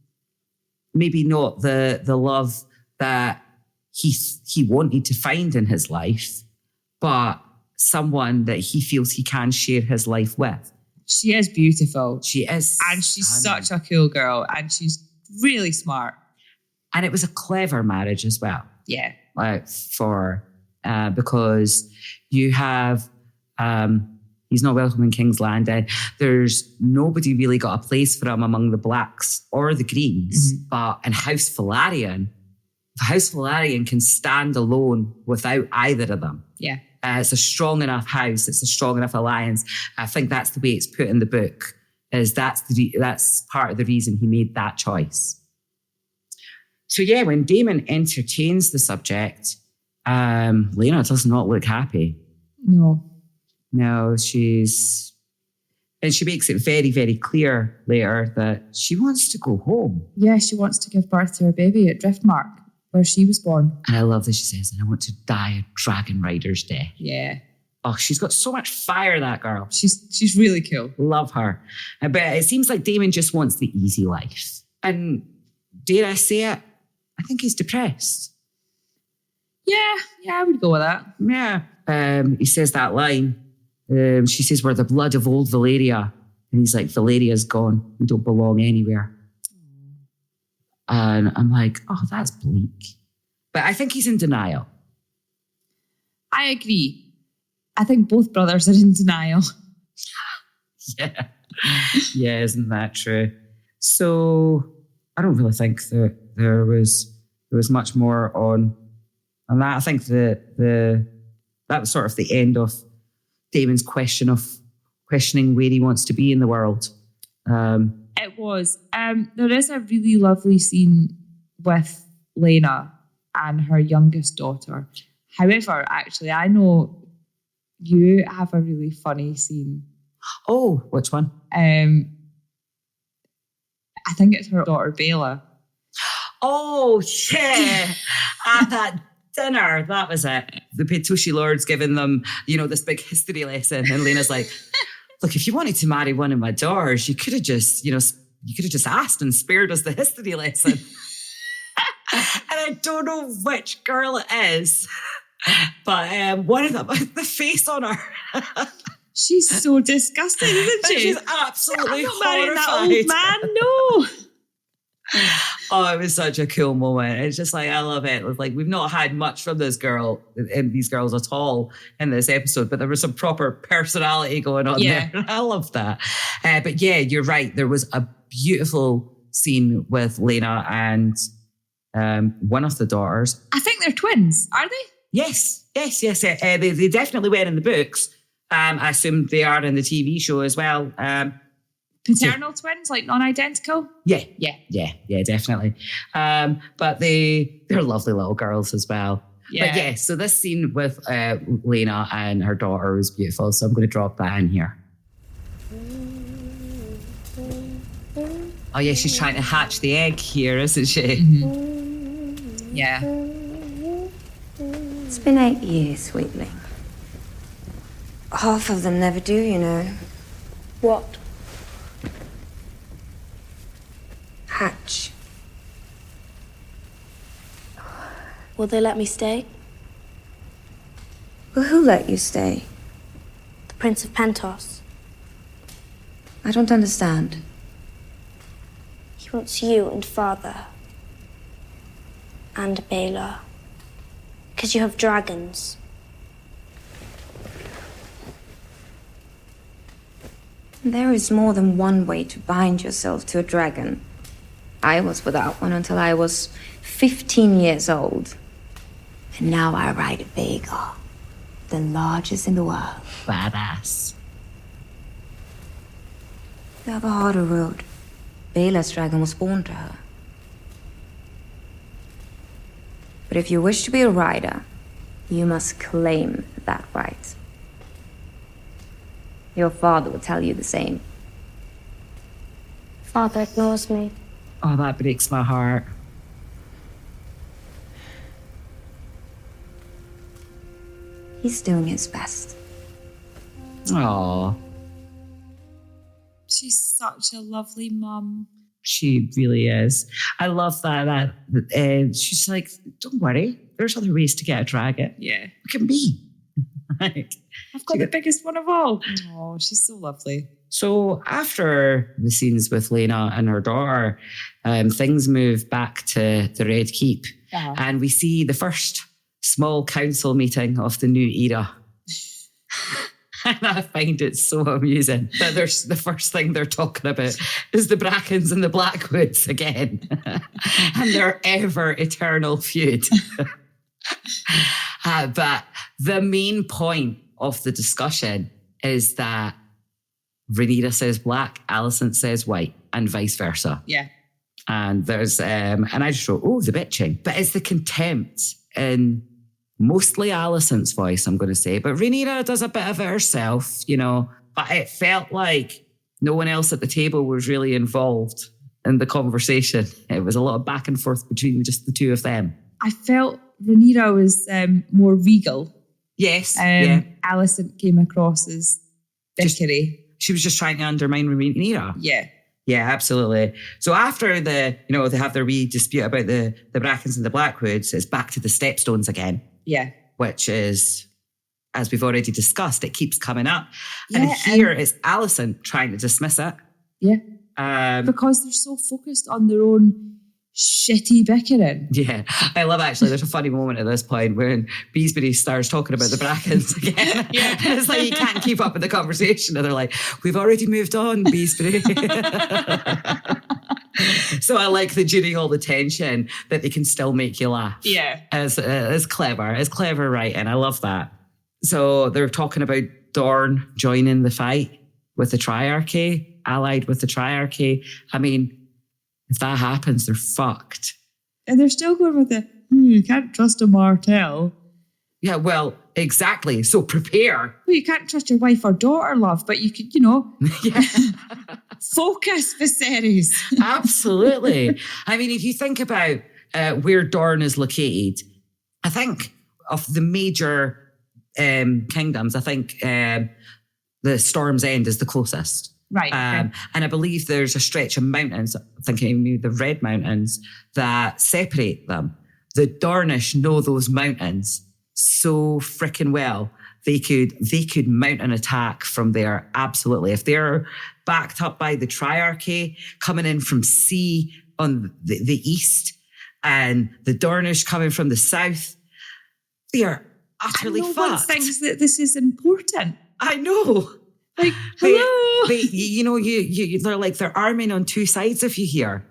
not the love that he wanted to find in his life, but someone that he feels he can share his life with. She is beautiful. She is. And she's such a cool girl. And she's really smart. And it was a clever marriage as well. Yeah. Because you have, he's not welcome in King's Landing. There's nobody really got a place for him among the Blacks or the Greens. Mm-hmm. But in House Velaryon can stand alone without either of them. Yeah. It's a strong enough house. It's a strong enough alliance. I think that's the way it's put in the book. That's part of the reason he made that choice. So yeah, when Daemon entertains the subject, Lena does not look happy. No, she makes it very, very clear later that she wants to go home. Yeah, she wants to give birth to her baby at Driftmark, where she was born. And I love that she says, and I want to die a dragon rider's death. Yeah. Oh, she's got so much fire, that girl. She's really cool. Love her. But it seems like Daemon just wants the easy life. And dare I say it, I think he's depressed. Yeah, I would go with that. Yeah. He says that line. She says, we're the blood of old Valyria. And he's like, Valeria's gone. We don't belong anywhere. And I'm like, oh, that's bleak. But I think he's in denial. I agree. I think both brothers are in denial. Yeah. Yeah, isn't that true? So I don't really think that there was much more on that. I think that was sort of the end of Daemon's questioning where he wants to be in the world. It was. There is a really lovely scene with Lena and her youngest daughter. However, actually, I know you have a really funny scene. Oh, which one? I think it's her daughter, Bela. Oh, yeah. At that dinner, that was it. The Petushi Lord's giving them, this big history lesson. And Lena's like, look, if you wanted to marry one of my daughters, you could have just asked and spared us the history lesson. And I don't know which girl it is, but one of them, the face on her. She's so disgusting, isn't she? She's absolutely horrified. That old man, no. Oh, it was such a cool moment. It's just like, I love it. It was like, we've not had much from this girl and these girls at all in this episode, but there was some proper personality going on there. I love that. But yeah, you're right. There was a beautiful scene with Lena and one of the daughters. I think they're twins, are they? Yes. They definitely were in the books. I assume they are in the TV show as well. Paternal twins, like non-identical? Yeah, definitely. But they're lovely little girls as well. Yeah. But yeah, so this scene with Lena and her daughter was beautiful, so I'm going to drop that in here. Oh yeah, she's trying to hatch the egg here, isn't she? Mm-hmm. Yeah. It's been 8 years, sweetling. Half of them never do, you know. What? Hatch. Will they let me stay? Well, who let you stay? The Prince of Pentos. I don't understand. He wants you and Father. And Bela. Because you have dragons. There is more than one way to bind yourself to a dragon. I was without one until I was 15 years old. And now I ride a Vhagar, the largest in the world. Badass. You have a harder road. Bela's dragon was born to her. But if you wish to be a rider, you must claim that right. Your father will tell you the same. Father ignores me. Oh, that breaks my heart. He's doing his best. Aww. She's such a lovely mum. She really is. I love that she's like, don't worry, there's other ways to get a dragon. Yeah. Look at me. Like, I've got the biggest one of all. Oh, she's so lovely. So after the scenes with Lena and her daughter, things move back to the Red Keep. Uh-huh. And we see the first small council meeting of the new era. And I find it so amusing that there's the first thing they're talking about is the Brackens and the Blackwoods again. And their ever eternal feud. But the main point of the discussion is that Rhaenyra says black, Alicent says white, and vice versa. Yeah. And there's, and I just wrote, oh, the bitching. But it's the contempt in mostly Alicent's voice, I'm going to say. But Rhaenyra does a bit of it herself, you know. But it felt like no one else at the table was really involved in the conversation. It was a lot of back and forth between just the two of them. I felt Rhaenyra was more regal. Yes. Yeah. Alicent came across as victory. She was just trying to undermine Rhaenyra. Yeah. Yeah, absolutely. So after they have their wee dispute about the Brackens and the Blackwoods, it's back to the Stepstones again. Yeah. Which is, as we've already discussed, it keeps coming up. Yeah, and here is Alicent trying to dismiss it. Yeah. Because they're so focused on their own shitty bickering. Yeah. I love actually, there's a funny moment at this point when Beesbury starts talking about the Brackens again. Yeah. And it's like you can't keep up with the conversation. And they're like, we've already moved on, Beesbury. So I like that during all the tension that they can still make you laugh. Yeah. It's clever writing. I love that. So they're talking about Dorne joining the fight with the Triarchy, allied with the Triarchy. I mean, if that happens, they're fucked. And they're still going with the, you can't trust a Martell. Yeah, well, exactly. So prepare. Well, you can't trust your wife or daughter, love, but you could, Yeah. Focus, Viserys. Absolutely. I mean, if you think about where Dorne is located, I think of the major kingdoms, I think the Storm's End is the closest. Right. Okay. And I believe there's a stretch of mountains, I'm thinking maybe the Red Mountains, that separate them. The Dornish know those mountains so freaking well. They could mount an attack from there, absolutely. If they're backed up by the Triarchy, coming in from sea on the east, and the Dornish coming from the south, they are utterly fucked. No one thinks that this is important. I know. Like, hello. They're like they're arming on two sides of you here.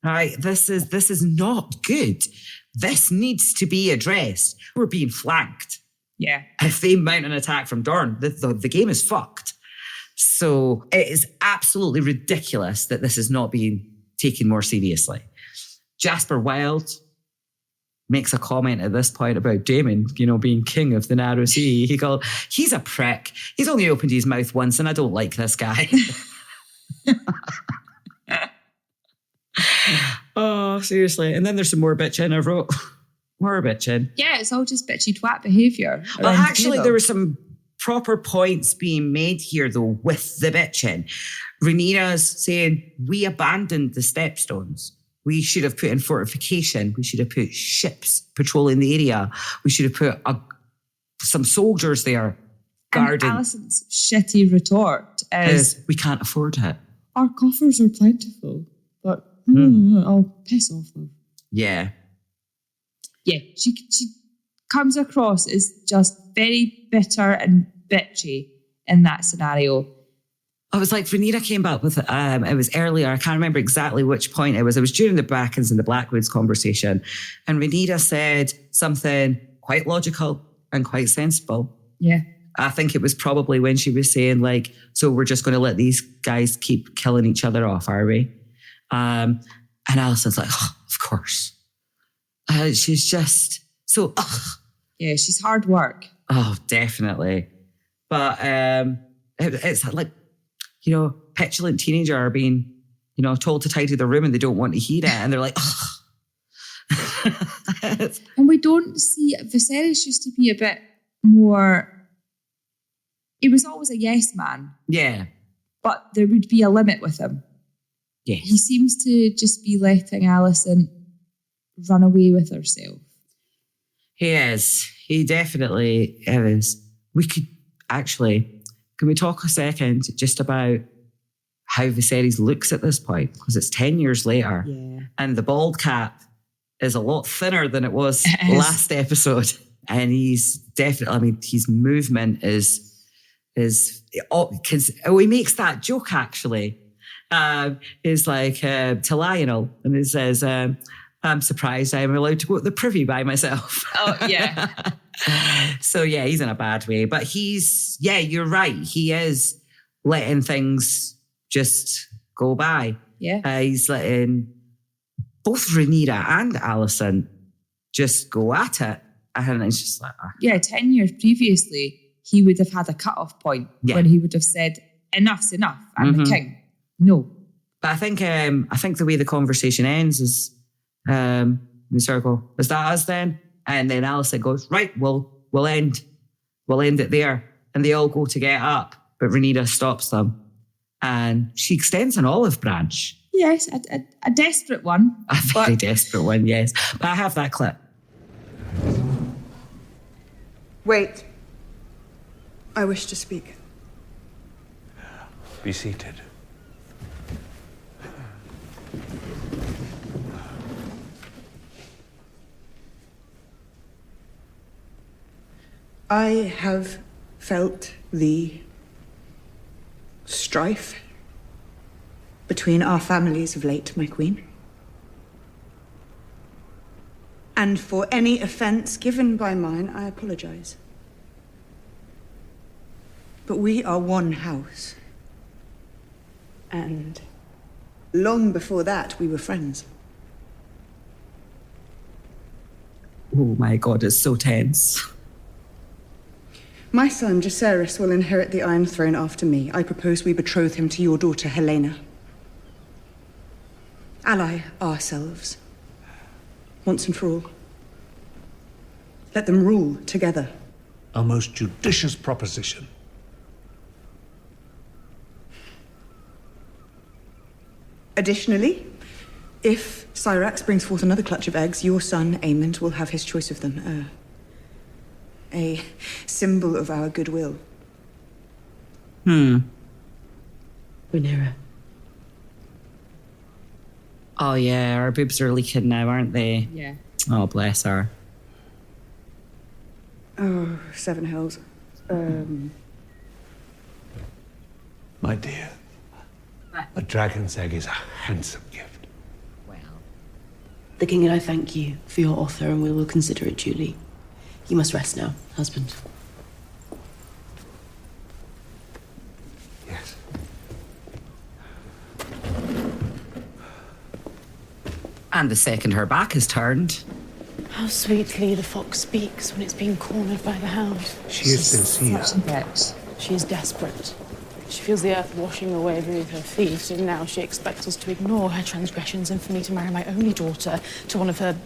Right? This is not good. This needs to be addressed. We're being flanked. Yeah. If they mount an attack from Dorne, the game is fucked. So it is absolutely ridiculous that this is not being taken more seriously. Jasper Wilde makes a comment at this point about Daemon, being king of the Narrow Sea. He called, he's a prick. He's only opened his mouth once and I don't like this guy. Oh, seriously. And then there's some more bitching I wrote. More bitching. Yeah, it's all just bitchy twat behaviour. Well, actually, there were some proper points being made here, though, with the bitching. Rhaenyra's saying, we abandoned the Stepstones. We should have put in fortification. We should have put ships patrolling the area. We should have put some soldiers there guarding. And Alicent's shitty retort is, we can't afford it. Our coffers are plentiful, but I'll piss off them. Yeah. Yeah, she comes across as just very bitter and bitchy in that scenario. I was like, Rhaenyra came back with, it was earlier, I can't remember exactly which point it was. It was during the Brackens and the Blackwoods conversation. And Rhaenyra said something quite logical and quite sensible. Yeah. I think it was probably when she was saying like, so we're just going to let these guys keep killing each other off, are we? And Alicent's like, oh, of course. She's just so, yeah, she's hard work. Oh, definitely. But it's like, petulant teenager are being, told to tidy the room and they don't want to hear it. And they're like, And we don't see, Viserys used to be a bit more, he was always a yes man. Yeah. But there would be a limit with him. Yes. He seems to just be letting Alicent run away with herself. He is. He definitely is. We could actually, can we talk a second just about how Viserys looks at this point? Because it's 10 years later. Yeah. And the bald cap is a lot thinner than it was last episode. And he's definitely, I mean, his movement is because he makes that joke actually. Is like to Lionel, and he says, I'm surprised I'm allowed to go to the privy by myself. Oh, yeah. So, yeah, he's in a bad way. But you're right. He is letting things just go by. Yeah. He's letting both Rhaenyra and Alicent just go at it. And it's just like... Yeah, 10 years previously, he would have had a cut-off point when he would have said, enough's enough, I'm the king. No. But I think the way the conversation ends is the circle. Is that us then? And then Alicent goes, right, we'll end it there. And they all go to get up, but Rhaenyra stops them. And she extends an olive branch. Yes, a desperate one. A very desperate one, yes. But I have that clip. Wait. I wish to speak. Be seated. I have felt the strife between our families of late, my queen. And for any offence given by mine, I apologise. But we are one house. And long before that, we were friends. Oh my God, it's so tense. My son, Jacaerys, will inherit the Iron Throne after me. I propose we betroth him to your daughter, Helena. Ally ourselves, once and for all. Let them rule together. A most judicious proposition. Additionally, if Syrax brings forth another clutch of eggs, your son, Aemond, will have his choice of them. A symbol of our goodwill. Rhaenyra. Oh yeah, our boobs are leaking now, aren't they? Yeah. Oh, bless her. Oh, seven hells. My dear, a dragon's egg is a handsome gift. Well. The king and I thank you for your offer, and we will consider it duly. You must rest now, husband. Yes. And the second her back is turned. How sweetly the fox speaks when it's being cornered by the hound. She is sincere. Such a bitch. She is desperate. She feels the earth washing away beneath her feet, and now she expects us to ignore her transgressions and for me to marry my only daughter to one of her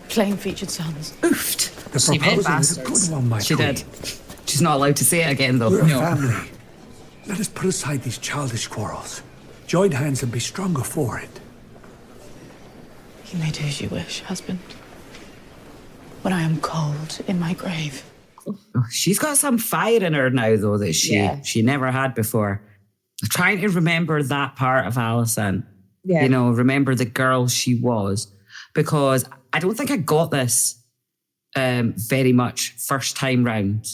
plain-featured sons. Oofed. The She proposal meant is a good one, my She queen. did. She's not allowed to say it again, though. We're a family. Let us put aside these childish quarrels. Join hands and be stronger for it. You may do as you wish, husband. When I am cold in my grave. She's got some fire in her now, though, that she never had before. I'm trying to remember that part of Alicent. Yeah. You know, remember the girl she was. Because I don't think I got this very much first time round.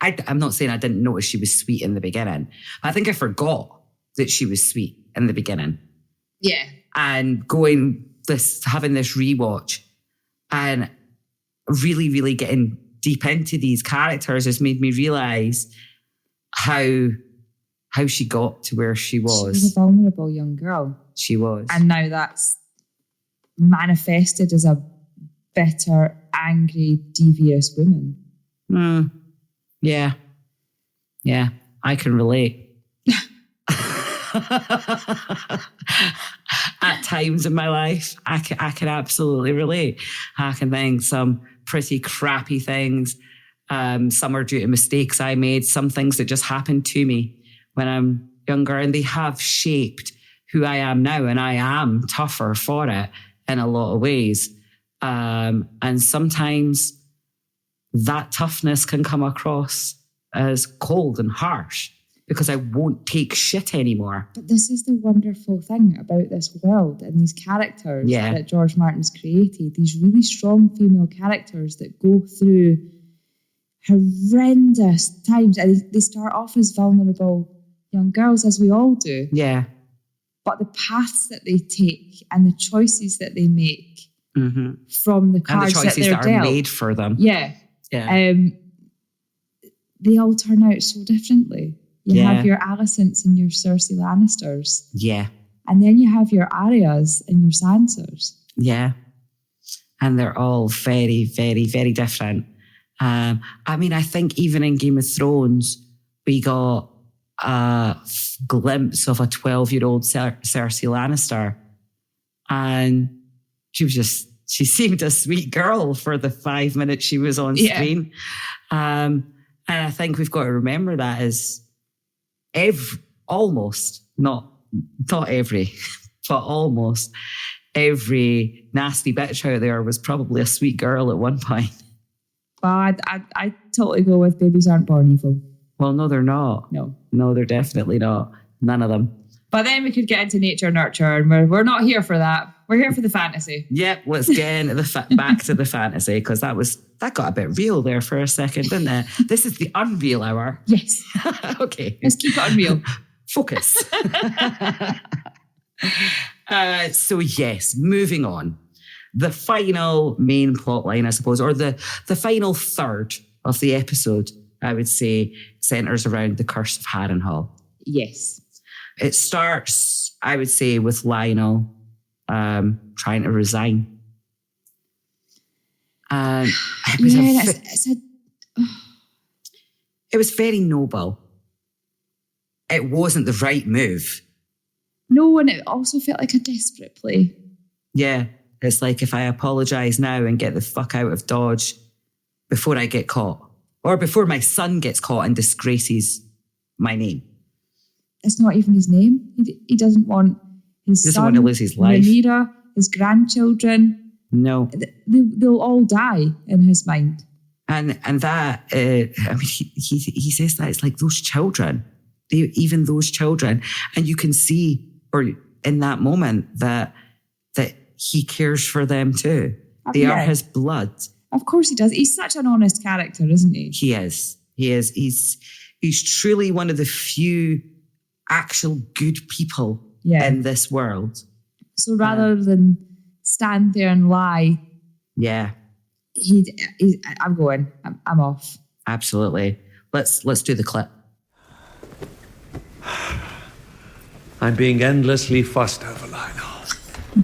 I'm not saying I didn't notice she was sweet in the beginning. I think I forgot that she was sweet in the beginning. Yeah. And having this rewatch and really, really getting deep into these characters has made me realise how she got to where she was. She was a vulnerable young girl. She was. And now that's manifested as a bitter, angry, devious woman. Yeah. Yeah, I can relate. At times in my life, I can absolutely relate. I can think some pretty crappy things. Some are due to mistakes I made, some things that just happened to me when I'm younger, and they have shaped who I am now, and I am tougher for it in a lot of ways. And sometimes that toughness can come across as cold and harsh because I won't take shit anymore. But this is the wonderful thing about this world and these characters that George Martin's created, these really strong female characters that go through horrendous times. And they start off as vulnerable young girls, as we all do. Yeah. But the paths that they take and the choices that they make from the cards and the choices that are made for them. Yeah. They all turn out so differently. You have your Alicents and your Cersei Lannisters. Yeah. And then you have your Aryas and your Sansas. Yeah. And they're all very, very, very different. I mean, I think even in Game of Thrones, we got a glimpse of a 12-year-old Cersei Lannister. And she seemed a sweet girl for the 5 minutes she was on screen. And I think we've got to remember that as almost, not every, but almost every nasty bitch out there was probably a sweet girl at one point. But I totally go with babies aren't born evil. Well, no, they're not. No, they're definitely not. None of them. But then we could get into nature nurture, and we're not here for that. We're here for the fantasy. Yep, let's get into back to the fantasy, because that got a bit real there for a second, didn't it? This is the unreal hour. Yes. Okay. Let's keep it unreal. Focus. So yes, moving on. The final main plot line, I suppose, or the final third of the episode, I would say, centres around the Curse of Harrenhal. Yes. It starts, I would say, with Lionel trying to resign. And it was very noble. It wasn't the right move. No, and it also felt like a desperate play. Yeah, it's like if I apologise now and get the fuck out of Dodge before I get caught, or before my son gets caught and disgraces my name. It's not even his name. He doesn't want his son, doesn't want to lose his life. Rhaenyra, his grandchildren. No. They'll all die in his mind. And that, I mean, he says that it's like those children, even those children. And you can see, or in that moment, that he cares for them too. They are his blood. Of course he does. He's such an honest character, isn't he? He is. He's truly one of the few actual good people in this world. So rather than stand there and lie, I'm going. I'm off. Absolutely. Let's do the clip. I'm being endlessly fussed over, Lionel.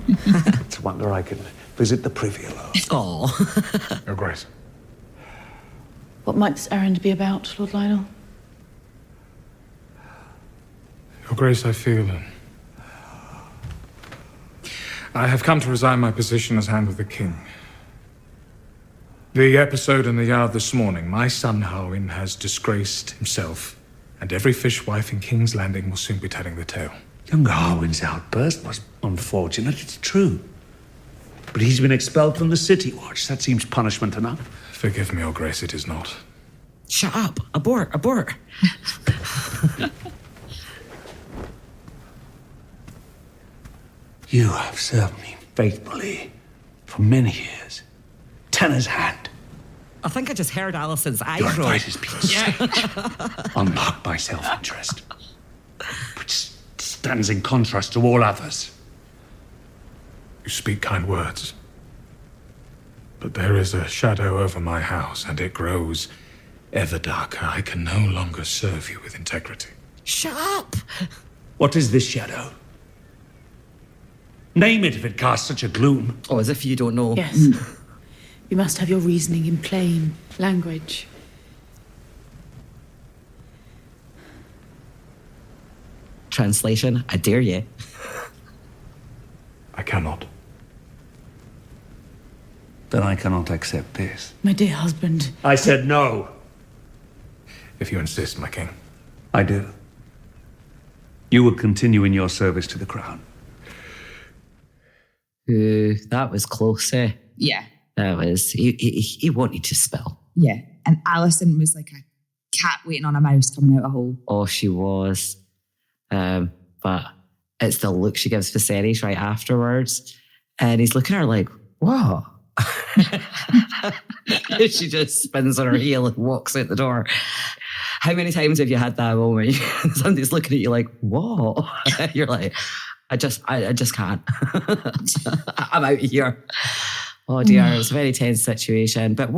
It's a wonder I can visit the privy alone. Oh. Your Grace. What might this errand be about, Lord Lionel? Your Grace, I feel I have come to resign my position as Hand of the King. The episode in the yard this morning, my son Harwin has disgraced himself, and every fishwife in King's Landing will soon be telling the tale. Young Harwin's outburst was unfortunate, it's true. But he's been expelled from the City Watch. That seems punishment enough. Forgive me, Your Grace, it is not. Shut up. Abort. You have served me faithfully for many years. Tenor's hand. I think I just heard Alicent's eye Your roll. advice has been sage, unmarked by self-interest, which stands in contrast to all others. You speak kind words. But there is a shadow over my house, and it grows ever darker. I can no longer serve you with integrity. Shut up! What is this shadow? Name it if it casts such a gloom. Oh, as if you don't know. Yes. You must have your reasoning in plain language. Translation, I dare you. I cannot. Then I cannot accept this. My dear husband. I said no. If you insist, my king. I do. You will continue in your service to the crown. That was close, eh? Yeah. That was, he wanted to spill. Yeah. And Alicent was like a cat waiting on a mouse coming out a hole. Oh, she was. But it's the look she gives Viserys right afterwards. And he's looking at her like, what? She just spins on her heel and walks out the door. How many times have you had that moment? Somebody's looking at you like, what? You're like, I just can't. I'm out of here. Oh dear, it was a very tense situation. But it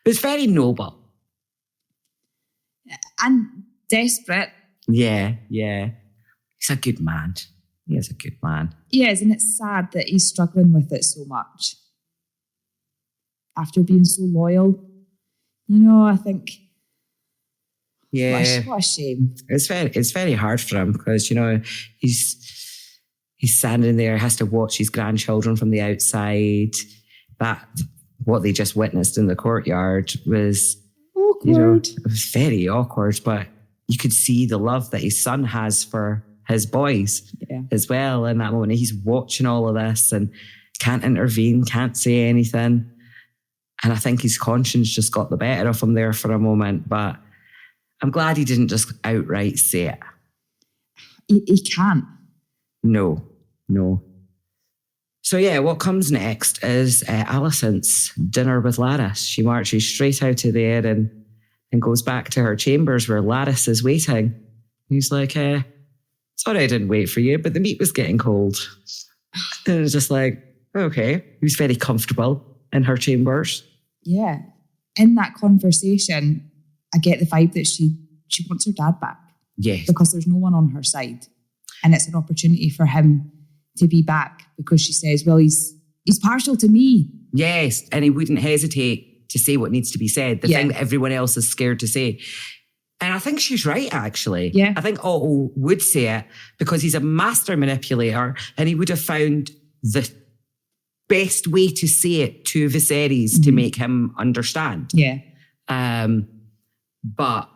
was very noble. And desperate. Yeah. He's a good man. He is a good man. He is, and it's sad that he's struggling with it so much. After being so loyal. I think... Yeah. What a shame. It's very hard for him because, he's standing there, has to watch his grandchildren from the outside. What they just witnessed in the courtyard was... awkward. It was very awkward, but you could see the love that his son has for his boys as well in that moment. He's watching all of this and can't intervene, can't say anything. And I think his conscience just got the better of him there for a moment. But I'm glad he didn't just outright say it. He can't. No. So yeah, what comes next is Alicent's dinner with Larys. She marches straight out of there and goes back to her chambers where Larys is waiting. He's like, sorry I didn't wait for you, but the meat was getting cold. And it's just like, okay. He was very comfortable in her chambers. Yeah. In that conversation, I get the vibe that she wants her dad back. Yes. Because there's no one on her side. And it's an opportunity for him to be back because she says, well, he's partial to me. Yes. And he wouldn't hesitate to say what needs to be said. The thing that everyone else is scared to say. And I think she's right, actually. Yeah. I think Otto would say it because he's a master manipulator and he would have found the best way to say it to Viserys to make him understand. Yeah. But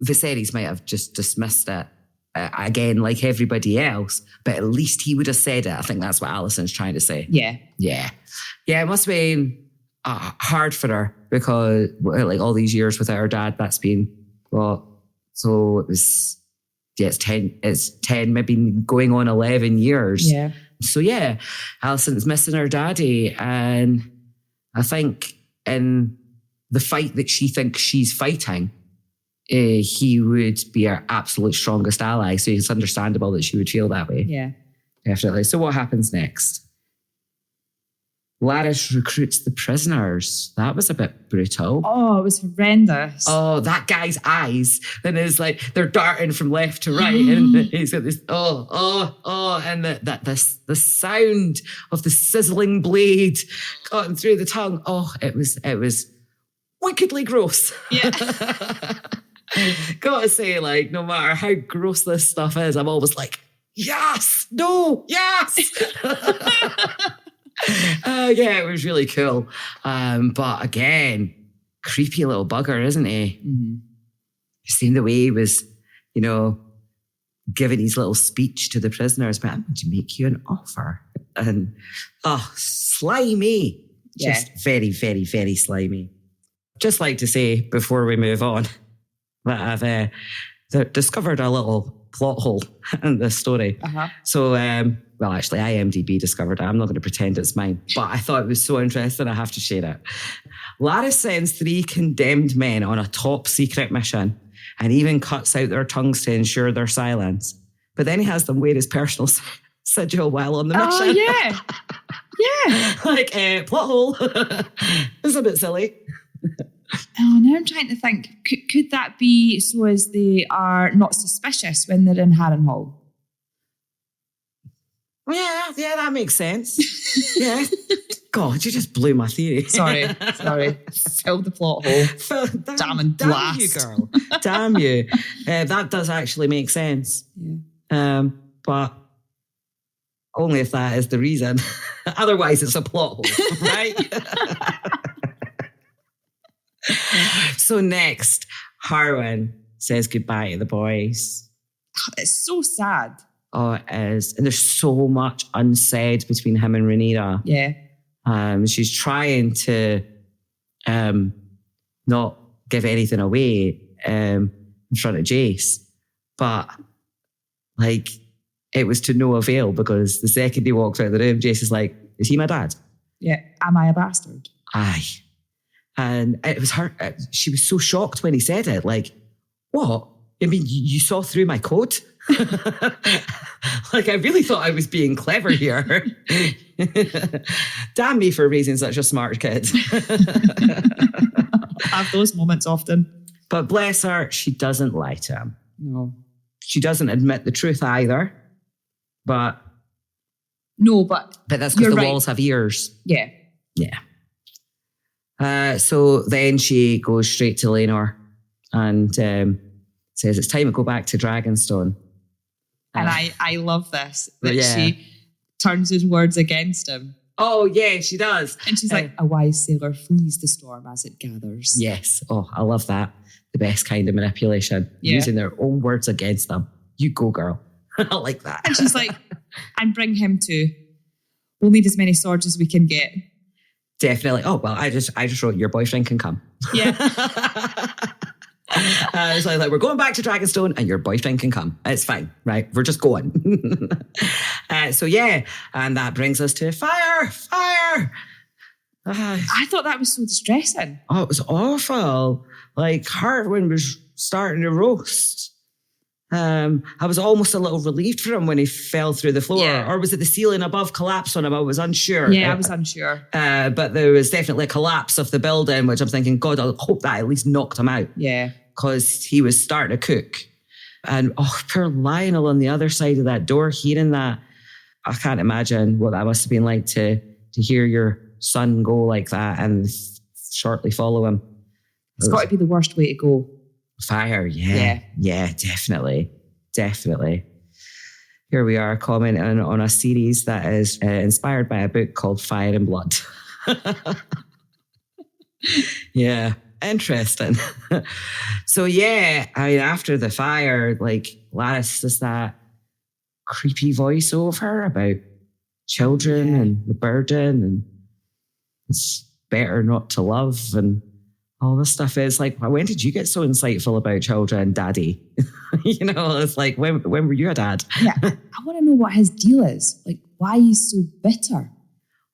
Viserys might have just dismissed it again, like everybody else, but at least he would have said it. I think that's what Alicent's trying to say. Yeah. Yeah, it must have been hard for her because like all these years without her dad, that's been, so it was, it's 10, maybe going on 11 years. Yeah. So yeah, Alicent's missing her daddy. And I think in the fight that she thinks she's fighting, he would be our absolute strongest ally. So it's understandable that she would feel that way. Yeah. Definitely. So what happens next? Larys recruits the prisoners. That was a bit brutal. Oh, it was horrendous. Oh, that guy's eyes. Then it's like they're darting from left to right, and he's got this and the sound of the sizzling blade cutting through the tongue. Oh, it was wickedly gross. Yeah. Gotta say, like, no matter how gross this stuff is, I'm always like, yes, no, yes. Yeah, it was really cool. But again, creepy little bugger, isn't he? Mm-hmm. Seeing the way he was, giving his little speech to the prisoners, but I'm going to make you an offer. And, slimy. Yeah. Just very, very, very slimy. Just like to say, before we move on, that I've discovered a little plot hole in this story. Uh-huh. So, well, actually, IMDb discovered it. I'm not going to pretend it's mine, but I thought it was so interesting, I have to share it. Larys sends 3 condemned men on a top secret mission and even cuts out their tongues to ensure their silence. But then he has them wear his personal sigil while on the mission. Oh, yeah. Yeah. Like, plot hole. It's a bit silly. Oh, now I'm trying to think. Could that be so as they are not suspicious when they're in Harrenhal? Yeah, that makes sense. Yeah. God, you just blew my theory. Sorry. Filled the plot hole. Damn you, girl. Damn you. That does actually make sense. Yeah. But only if that is the reason. Otherwise, it's a plot hole, right? So next, Harwin says goodbye to the boys. It's so sad. Oh, it is. And there's so much unsaid between him and Rhaenyra. Yeah. She's trying to not give anything away in front of Jace. But, like, it was to no avail, because the second he walked out of the room, Jace is like, is he my dad? Yeah. Am I a bastard? Aye. And it was her. She was so shocked when he said it. Like, what? I mean, you saw through my code? Like, I really thought I was being clever here. Damn me for raising such a smart kid. I have those moments often. But bless her, she doesn't lie to him. No. She doesn't admit the truth either. But... No, but that's because the walls have ears. Yeah. Yeah. So then she goes straight to Laenor and says it's time to go back to Dragonstone. And I love this, that yeah. she turns his words against him. Oh, yeah, she does. And she's like, a wise sailor flees the storm as it gathers. Yes. Oh, I love that. The best kind of manipulation. Yeah. Using their own words against them. You go, girl. I like that. And she's like, and bring him too. We'll need as many swords as we can get. Definitely. Oh, well, I just wrote your boyfriend can come. Yeah. It's like, we're going back to Dragonstone and your boyfriend can come. It's fine, right? We're just going. So yeah, and that brings us to fire. I thought that was so distressing. Oh, it was awful. Like, Harwin was starting to roast. I was almost a little relieved for him when he fell through the floor. Yeah. Or was it the ceiling above collapsed on him? I was unsure. Yeah, I was unsure. But there was definitely a collapse of the building, which I'm thinking, God, I hope that at least knocked him out. Yeah. Because he was starting to cook. And poor Lionel on the other side of that door, hearing that. I can't imagine what that must have been like to hear your son go like that and shortly follow him. It's got to be the worst way to go. Fire, yeah, definitely. Here we are commenting on a series that is inspired by a book called Fire and Blood. Yeah, interesting. So yeah, I mean, after the fire, like, Larys does that creepy voiceover about children and the burden, and it's better not to love, and all this stuff is like, when did you get so insightful about children, Daddy? You know, it's like, when were you a dad? Yeah, I want to know what his deal is. Like, why he's so bitter.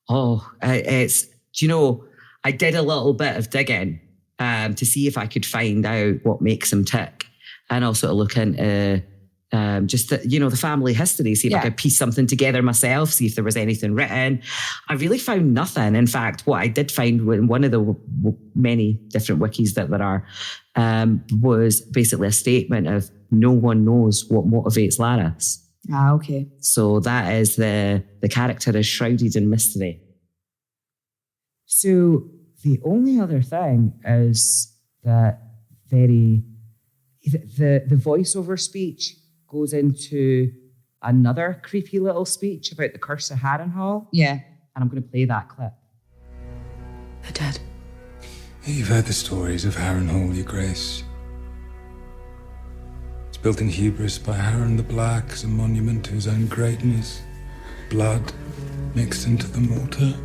Oh, it's, do you know, I did a little bit of digging to see if I could find out what makes him tick, and also to look into just the, you know, the family history, see if I could piece something together myself, see if there was anything written. I really found nothing. In fact, what I did find in one of the many different wikis that there are was basically a statement of no one knows what motivates Larys. Ah, okay. So that is the character is shrouded in mystery. So the only other thing is that the voiceover speech goes into another creepy little speech about the curse of Harrenhal. Yeah. And I'm going to play that clip. Her dad. You've heard the stories of Harrenhal, Your Grace. It's built in hubris by Harren the Black as a monument to his own greatness. Blood mixed into the mortar.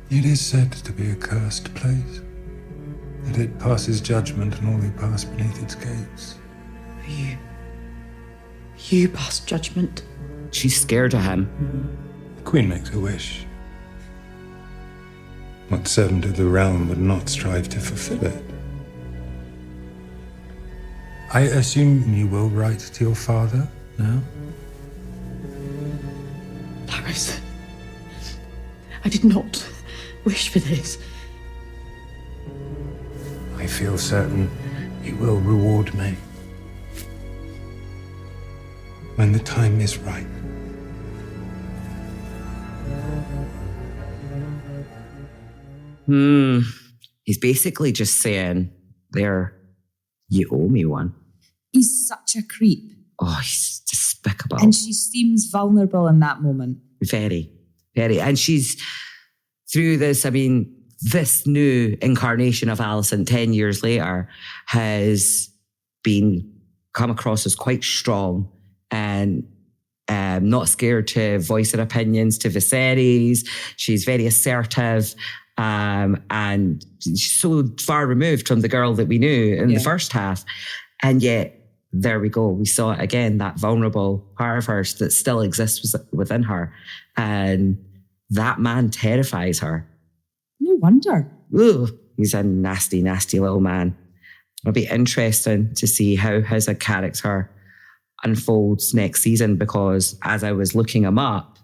It is said to be a cursed place, that it passes judgment on all who pass beneath its gates. You pass judgment. She's scared of him. The Queen makes a wish. What servant of the realm would not strive to fulfill it? I assume you will write to your father now? Larys, I did not wish for this. I feel certain you will reward me when the time is right. He's basically just saying, there, you owe me one. He's such a creep. Oh, he's despicable. And she seems vulnerable in that moment. Very, very. And she's, through this, I mean, this new incarnation of Alicent 10 years later has come across as quite strong and not scared to voice her opinions to Viserys. She's very assertive, and she's so far removed from the girl that we knew in the first half. And yet, there we go. We saw it again, that vulnerable part of her that still exists within her. And that man terrifies her. No wonder. Ooh, he's a nasty, nasty little man. It'll be interesting to see how his character unfolds next season, because as I was looking him up,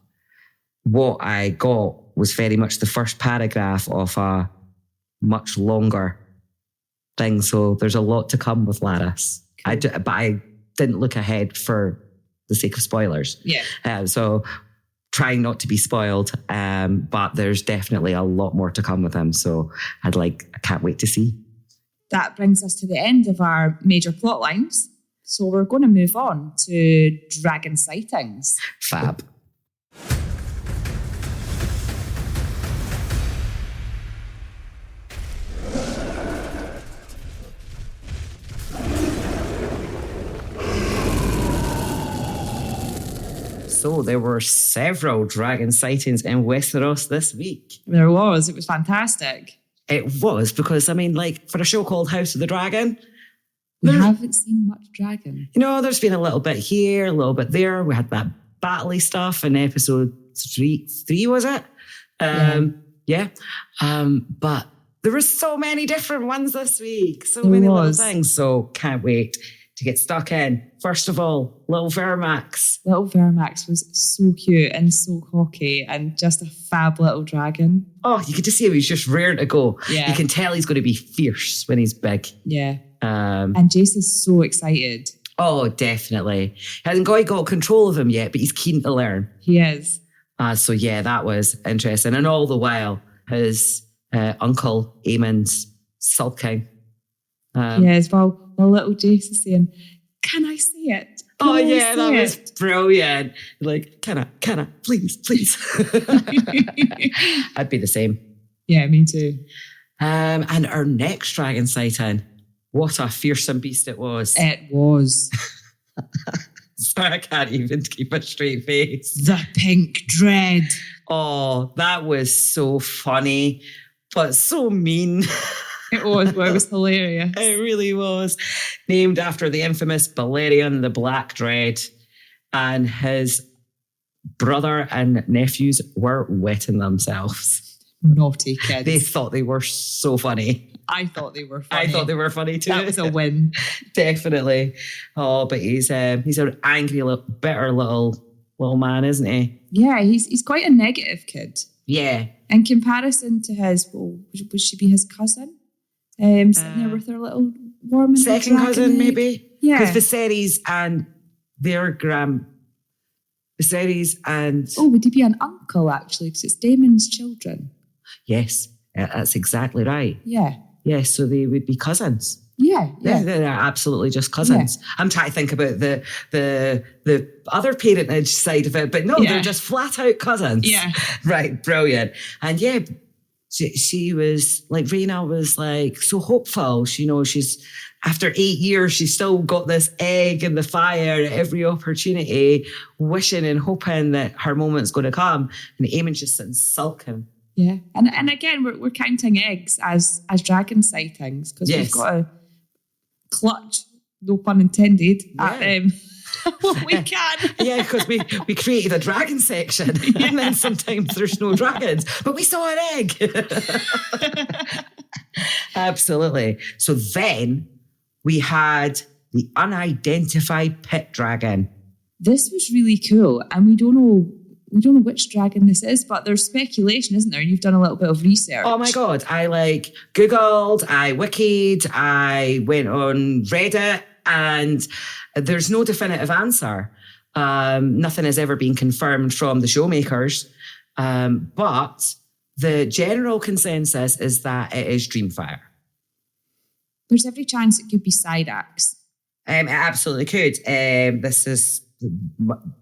what I got was very much the first paragraph of a much longer thing. So there's a lot to come with Laris. But I didn't look ahead for the sake of spoilers. Yeah. So trying not to be spoiled, but there's definitely a lot more to come with him. So I can't wait to see. That brings us to the end of our major plot lines. So we're going to move on to dragon sightings. Fab. So there were several dragon sightings in Westeros this week. There was. It was fantastic. It was, because, for a show called House of the Dragon, we haven't seen much dragon. There's been a little bit here, a little bit there. We had that battle-y stuff in episode three, was it? Yeah. But there were so many different ones this week. So many little things. So can't wait to get stuck in. First of all, little Vermax. Little Vermax was so cute and so cocky and just a fab little dragon. Oh, you could just see him. He's just raring to go. Yeah. You can tell he's going to be fierce when he's big. Yeah. And Jace is so excited. Oh, definitely. He hasn't quite got control of him yet, but he's keen to learn. He is. So yeah, that was interesting. And all the while, his uncle Aemon's sulking. Yes, well, little Jace is saying, "Can I see it? That was brilliant." Can I, please. I'd be the same. Yeah, me too. And our next dragon sighting, what a fearsome beast it was. It was. Sorry, I can't even keep a straight face. The pink dread. Oh, that was so funny, but so mean. It was. Well, it was hilarious. It really was. Named after the infamous Balerion the Black Dread. And his brother and nephews were wetting themselves. Naughty kids. They thought they were so funny. I thought they were funny. I thought they were funny too. That was a win. Definitely. Oh, but he's an angry, bitter little man, isn't he? Yeah, he's quite a negative kid. Yeah. In comparison to his, would she be his cousin? Sitting there with her little warm second cousin, maybe? Yeah. Because Viserys and Viserys and... Oh, would he be an uncle, actually? Because it's Daemon's children. Yes, that's exactly right. Yeah. Yes, so they would be cousins. Yeah. They're absolutely just cousins. Yeah. I'm trying to think about the other parentage side of it, but no, they're just flat out cousins. Yeah. Right, brilliant. And yeah, she was Rhaenyra was so hopeful. She's after 8 years, she's still got this egg in the fire at every opportunity, wishing and hoping that her moment's going to come. And Aemon's just sitting sulking. Yeah, and again, we're counting eggs as dragon sightings because we've got to clutch, no pun intended, at what we can. Yeah, because we created a dragon section, and then sometimes there's no dragons, but we saw an egg. Absolutely. So then we had the unidentified pit dragon. This was really cool, and we don't know which dragon this is, but there's speculation, isn't there? And you've done a little bit of research. Oh my God. I Googled, I wikied, I went on Reddit, and there's no definitive answer. Nothing has ever been confirmed from the showmakers. But the general consensus is that it is Dreamfire. There's every chance it could be Sydax. It absolutely could.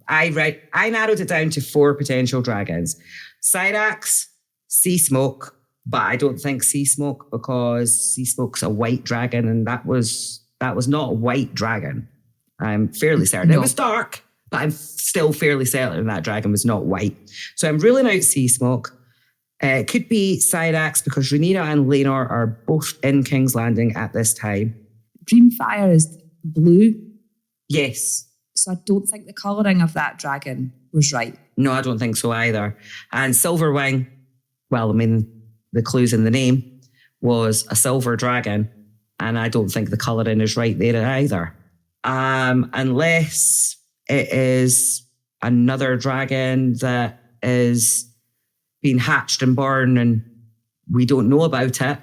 I narrowed it down to 4 potential dragons. Sydax, Sea Smoke, but I don't think Sea Smoke because Sea Smoke's a white dragon and that was That was not a white dragon. I'm fairly certain. No. It was dark, but I'm still fairly certain that dragon was not white. So I'm ruling out sea smoke. It could be Cyrax because Rhaenyra and Laenor are both in King's Landing at this time. Dreamfire is blue. Yes. So I don't think the colouring of that dragon was right. No, I don't think so either. And Silverwing, well, I mean, the clue's in the name, was a silver dragon. And I don't think the colouring is right there either. Unless it is another dragon that is being hatched and born and we don't know about it.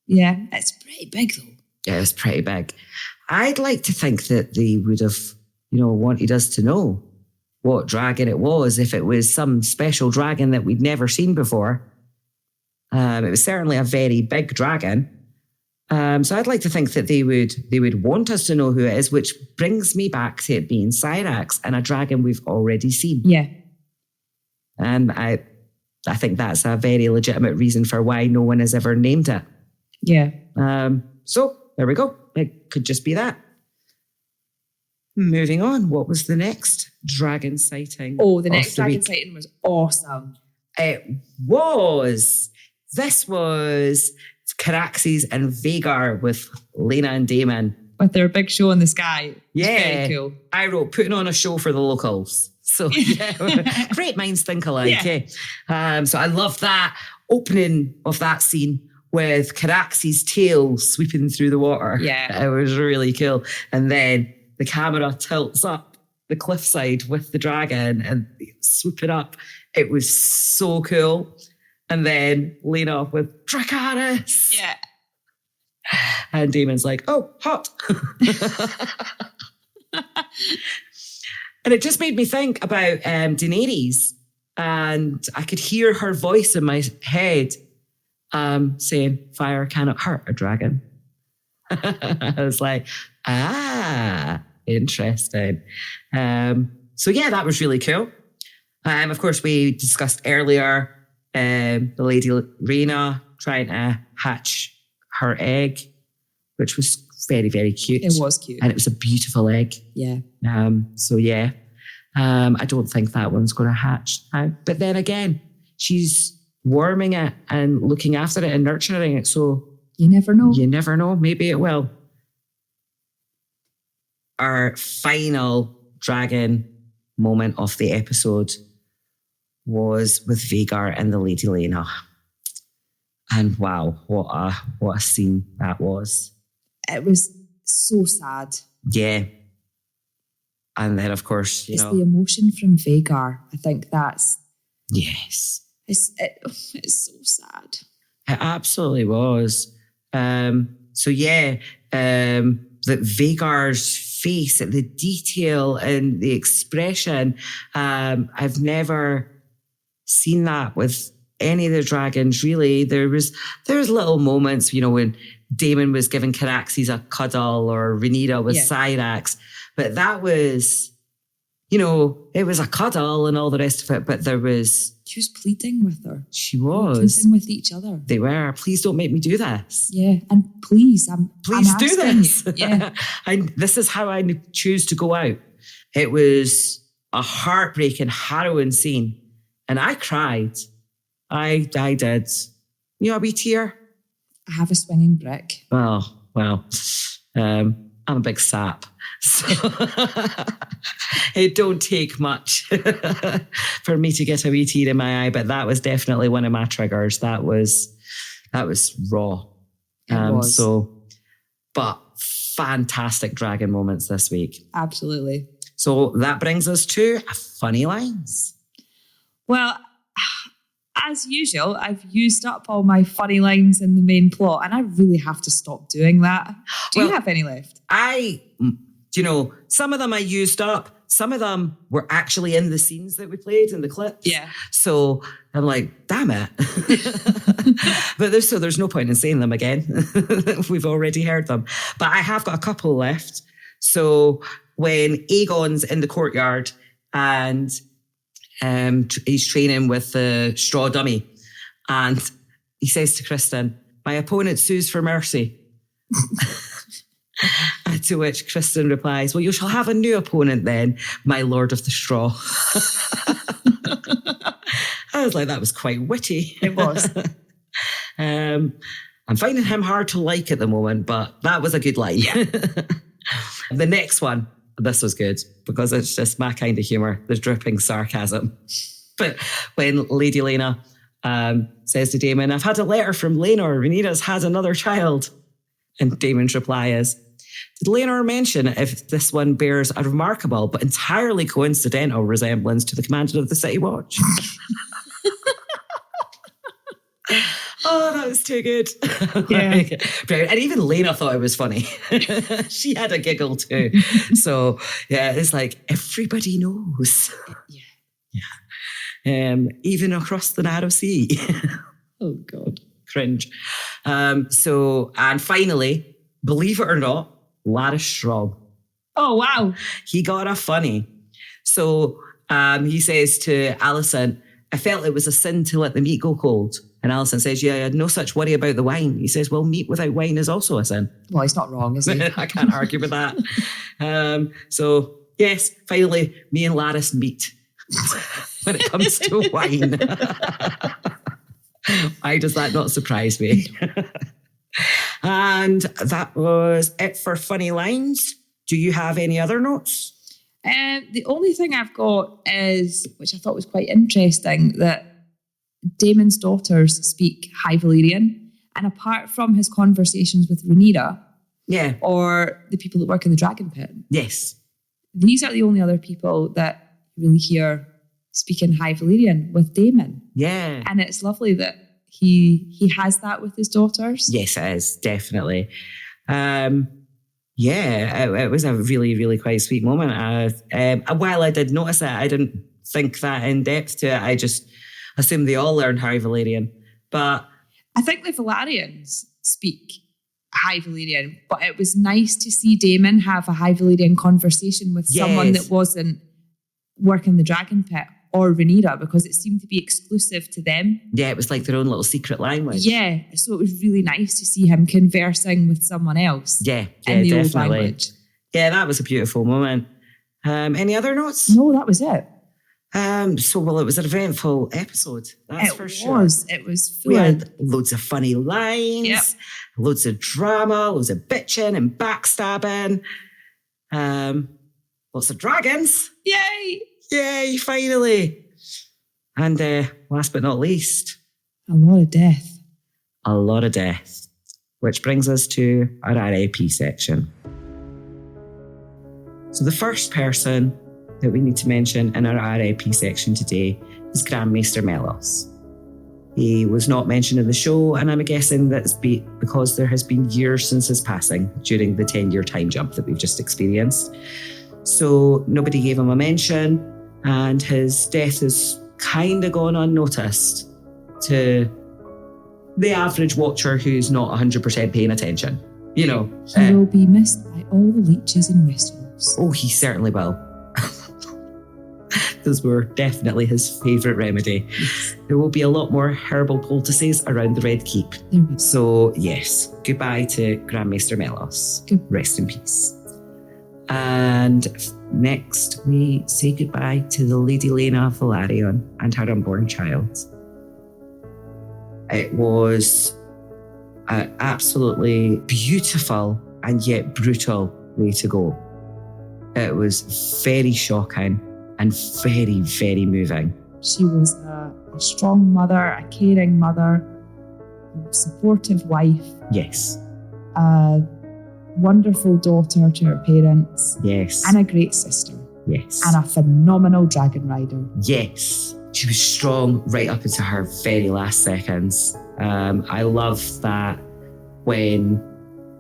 Yeah, it's pretty big though. Yeah, it's pretty big. I'd like to think that they would have, wanted us to know what dragon it was, if it was some special dragon that we'd never seen before. It was certainly a very big dragon. So I'd like to think that they would want us to know who it is, which brings me back to it being Cyrax and a dragon we've already seen. Yeah. And I think that's a very legitimate reason for why no one has ever named it. Yeah. So there we go. It could just be that. Moving on, what was the next dragon sighting? Oh, the next dragon sighting was awesome. This was Caraxes and Vhagar with Lena and Damon. With their big show in the sky. Yeah. Very cool. I wrote, putting on a show for the locals. So, yeah, great minds think alike. Yeah. So I love that opening of that scene with Caraxes' tail sweeping through the water. Yeah. It was really cool. And then the camera tilts up the cliffside with the dragon and swoop it up. It was so cool. And then Lena with Dracarys. Yeah. And Damon's like, oh, hot. And it just made me think about Daenerys. And I could hear her voice in my head saying, fire cannot hurt a dragon. I was like, interesting. So yeah, that was really cool. Of course, we discussed earlier the Lady Rhaena trying to hatch her egg, which was very, very cute. It was cute. And it was a beautiful egg. Yeah. So yeah, I don't think that one's going to hatch now. But then again, she's warming it and looking after it and nurturing it. So you never know. You never know. Maybe it will. Our final dragon moment of the episode was with Vhagar and the Lady Lena. And wow, what a scene that was. It was so sad. Yeah. And then, of course, it's the emotion from Vhagar. I think that's... Yes. It's so sad. It absolutely was. So yeah, that Vhagar's face, the detail and the expression, I've never seen that with any of the dragons, really. There was little moments, when Daemon was giving Caraxes a cuddle or Rhaenyra with Cyrax, but that was, it was a cuddle and all the rest of it, but there was... She was pleading with her. She was. Pleading with each other. They were. Please don't make me do this. Yeah, and please do this. You. Yeah. This is how I choose to go out. It was a heartbreaking, harrowing scene. And I cried. I did. A wee tear? I have a swinging brick. Oh, well. I'm a big sap. So it don't take much for me to get a wee tear in my eye, but that was definitely one of my triggers. That was raw. It was. But fantastic dragon moments this week. Absolutely. So that brings us to funny lines. Well, as usual, I've used up all my funny lines in the main plot, and I really have to stop doing that. Do you have any left? Some of them I used up. Some of them were actually in the scenes that we played in the clips. Yeah. So I'm like, damn it. But there's no point in saying them again. We've already heard them. But I have got a couple left. So when Aegon's in the courtyard and he's training with the straw dummy, and he says to Kristen, "My opponent sues for mercy." To which Kristen replies, well, you shall have a new opponent then, my Lord of the Straw. I was like, that was quite witty. It was. I'm finding him hard to like at the moment, but that was a good line. Yeah. The next one, this was good because it's just my kind of humour, the dripping sarcasm. But when Lady Lena says to Daemon, I've had a letter from Laenor, Rhaenyra's had another child. And Daemon's reply is, did Laenor mention if this one bears a remarkable but entirely coincidental resemblance to the commander of the City Watch? Oh, that was too good. Yeah. And even Lena thought it was funny. She had a giggle too. So, yeah, it's like, everybody knows. Yeah. Even across the narrow sea. Oh, God. Cringe. And finally, believe it or not, Larys Strong. Oh, wow. He got a funny. So he says to Alicent, I felt it was a sin to let the meat go cold. And Alicent says, yeah, I had no such worry about the wine. He says, well, meat without wine is also a sin. Well, he's not wrong, is he? I can't argue with that. So, yes, finally, me and Larys meet when it comes to wine. Why does that not surprise me? And that was it for funny lines. Do you have any other notes? The only thing I've got is, which I thought was quite interesting, that Daemon's daughters speak High Valyrian, and apart from his conversations with Rhaenyra, or the people that work in the Dragon Pit, these are the only other people that really hear speaking High Valyrian with Daemon. Yeah. And it's lovely that he has that with his daughters. Yes, it is, definitely. It was a really, really quite sweet moment. While I did notice it, I didn't think that in depth to it. I just assumed they all learned High Valyrian. But I think the Valyrians speak High Valyrian, but it was nice to see Daemon have a High Valyrian conversation with someone that wasn't working the Dragon Pit or Rhaenyra, because it seemed to be exclusive to them. Yeah, it was like their own little secret language. Yeah, so it was really nice to see him conversing with someone else. Yeah, in the definitely. old language. Yeah, that was a beautiful moment. Any other notes? No, that was it. It was an eventful episode. That's for sure. It was full. We had loads of funny lines, loads of drama, loads of bitching and backstabbing, lots of dragons. Yay! Yay, finally. And last but not least, a lot of death. A lot of death. Which brings us to our RIP section. So the first person that we need to mention in our RIP section today is Grand Maester Mellos. He was not mentioned in the show, and I'm guessing that's because there has been years since his passing during the 10-year time jump that we've just experienced. So nobody gave him a mention, and his death has kind of gone unnoticed to the average watcher who's not 100% paying attention. You know. He will be missed by all the leeches in Westeros. Oh, he certainly will. Those were definitely his favourite remedy. Yes. There will be a lot more herbal poultices around the Red Keep. So, yes, goodbye to Grand Maester Mellos. Rest in peace. And next, we say goodbye to the Lady Lena Velaryon and her unborn child. It was an absolutely beautiful and yet brutal way to go. It was very shocking and very, very moving. She was a strong mother, a caring mother, a supportive wife. Yes. A wonderful daughter to her parents. Yes. And a great sister. Yes. And a phenomenal dragon rider. Yes. She was strong right up into her very last seconds. I love that when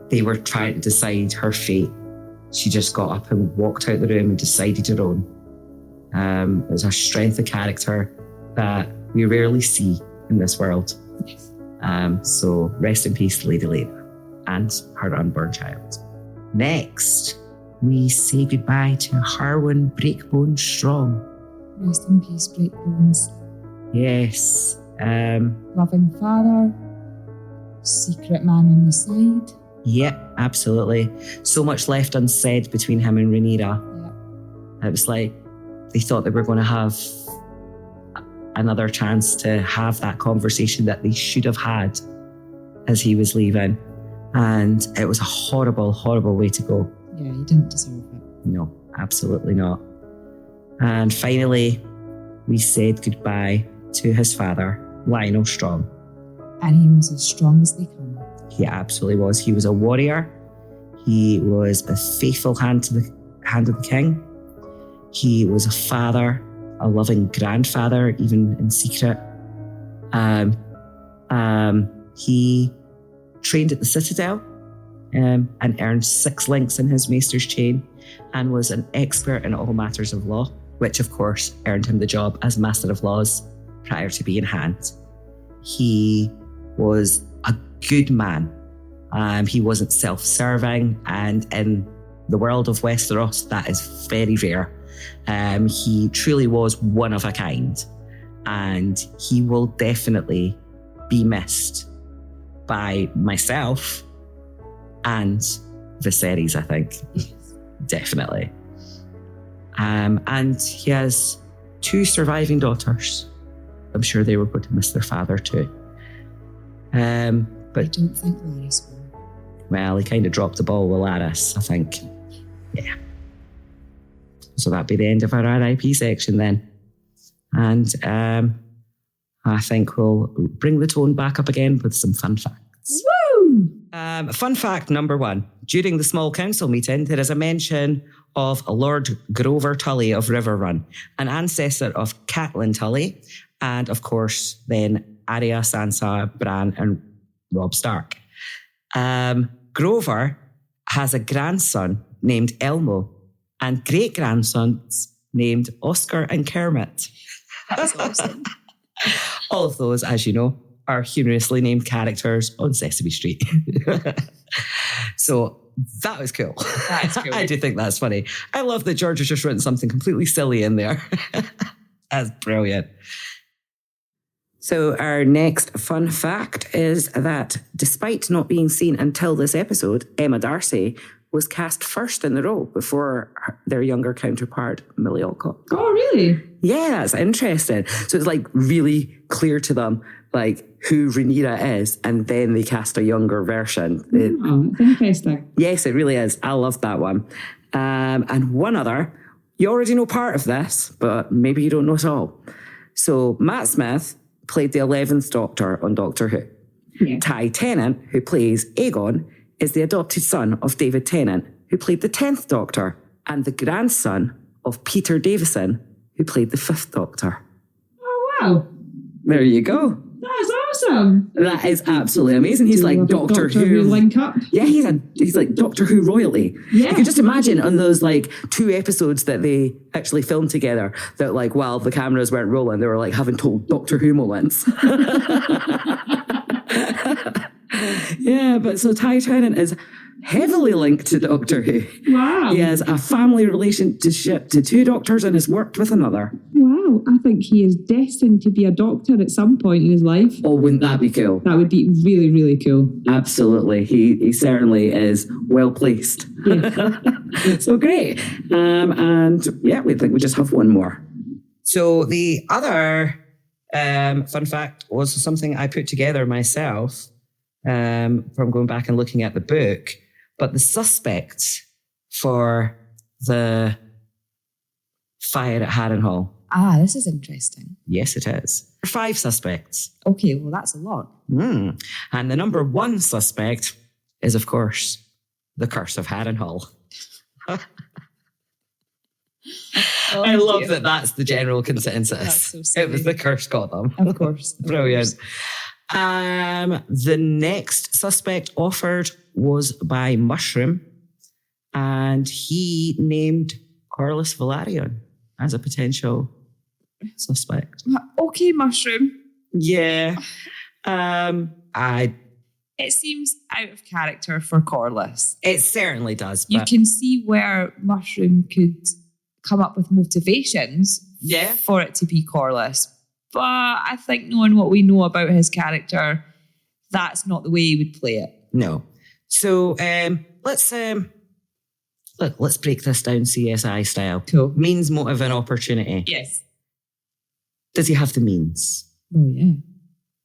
they were trying to decide her fate, she just got up and walked out the room and decided her own. It was a strength of character that we rarely see in this world. Yes. So rest in peace, Lady Lena and her unborn child. Next, we say goodbye to Harwin Breakbone Strong. Rest in peace, Breakbones. Yes. Loving father, secret man on the side. Yeah, absolutely. So much left unsaid between him and Rhaenyra. Yeah. It was like they thought they were going to have another chance to have that conversation that they should have had as he was leaving. And it was a horrible, horrible way to go. Yeah, he didn't deserve it. No, absolutely not. And finally, we said goodbye to his father, Lionel Strong. And he was as strong as they come. He absolutely was. He was a warrior. He was a faithful hand of the king. He was a father, a loving grandfather, even in secret. He trained at the Citadel and earned 6 links in his maester's chain and was an expert in all matters of law, which of course earned him the job as Master of Laws prior to being Hand. He was a good man. He wasn't self-serving, and in the world of Westeros, that is very rare. He truly was one of a kind, and he will definitely be missed by myself and Viserys, I think. Definitely. And he has 2 surviving daughters. I'm sure they were going to miss their father too. But I don't think Larys will. Well, he kind of dropped the ball with Larys, I think. Yeah. So that'd be the end of our RIP section then. And I think we'll bring the tone back up again with some fun facts. Woo! Fun fact number 1. During the small council meeting, there is a mention of Lord Grover Tully of Riverrun, an ancestor of Catelyn Tully, and of course, then Arya, Sansa, Bran, and Robb Stark. Grover has a grandson named Elmo and great-grandsons named Oscar and Kermit. That's awesome. All of those, as you know, are humorously named characters on Sesame Street. So that was cool. That is cool. I do think that's funny. I love that George has just written something completely silly in there. That's brilliant. So our next fun fact is that despite not being seen until this episode, Emma Darcy was cast first in the role before their younger counterpart, Millie Alcott. Oh, really? Yeah, that's interesting. So it's like really clear to them like who Rhaenyra is, and then they cast a younger version. Oh, that's interesting. Yes, it really is. I love that one. And one other, you already know part of this, but maybe you don't know it all. So Matt Smith played the 11th Doctor on Doctor Who. Yeah. Ty Tennant, who plays Aegon, is the adopted son of David Tennant, who played the 10th Doctor, and the grandson of Peter Davison, who played the 5th Doctor. Oh, wow. There you go. That is awesome. That is absolutely amazing. He's like Doctor Who. Link up. Yeah, he's like Doctor Who royalty. Yeah. You could just imagine on those like 2 episodes that they actually filmed together that like while the cameras weren't rolling, they were like having told Doctor Who moments. Yeah, but so Ty Tennant is heavily linked to Doctor Who. Wow. He has a family relationship to 2 doctors and has worked with another. Wow, I think he is destined to be a doctor at some point in his life. Oh, wouldn't that be cool? That would be really, really cool. Absolutely. He certainly is well placed. Yeah. So great. And yeah, we think we just have one more. So the other fun fact was something I put together myself from going back and looking at the book. But the suspect for the fire at Harrenhal. Ah, this is interesting. Yes, it is. 5 suspects. Okay, well, that's a lot. And the number 1 suspect is, of course, the Curse of Harrenhal. I love that that's the general consensus. That's so silly. It was the curse got them. Of course. Brilliant. The next suspect offered was by Mushroom, and he named Corlys Velaryon as a potential suspect. Okay, Mushroom. Yeah. It seems out of character for Corlys. It certainly does. You can see where Mushroom could come up with motivations for it to be Corlys. But I think knowing what we know about his character, that's not the way he would play it. No. So let's break this down CSI style. Cool. Means, motive, and opportunity. Yes. Does he have the means? Oh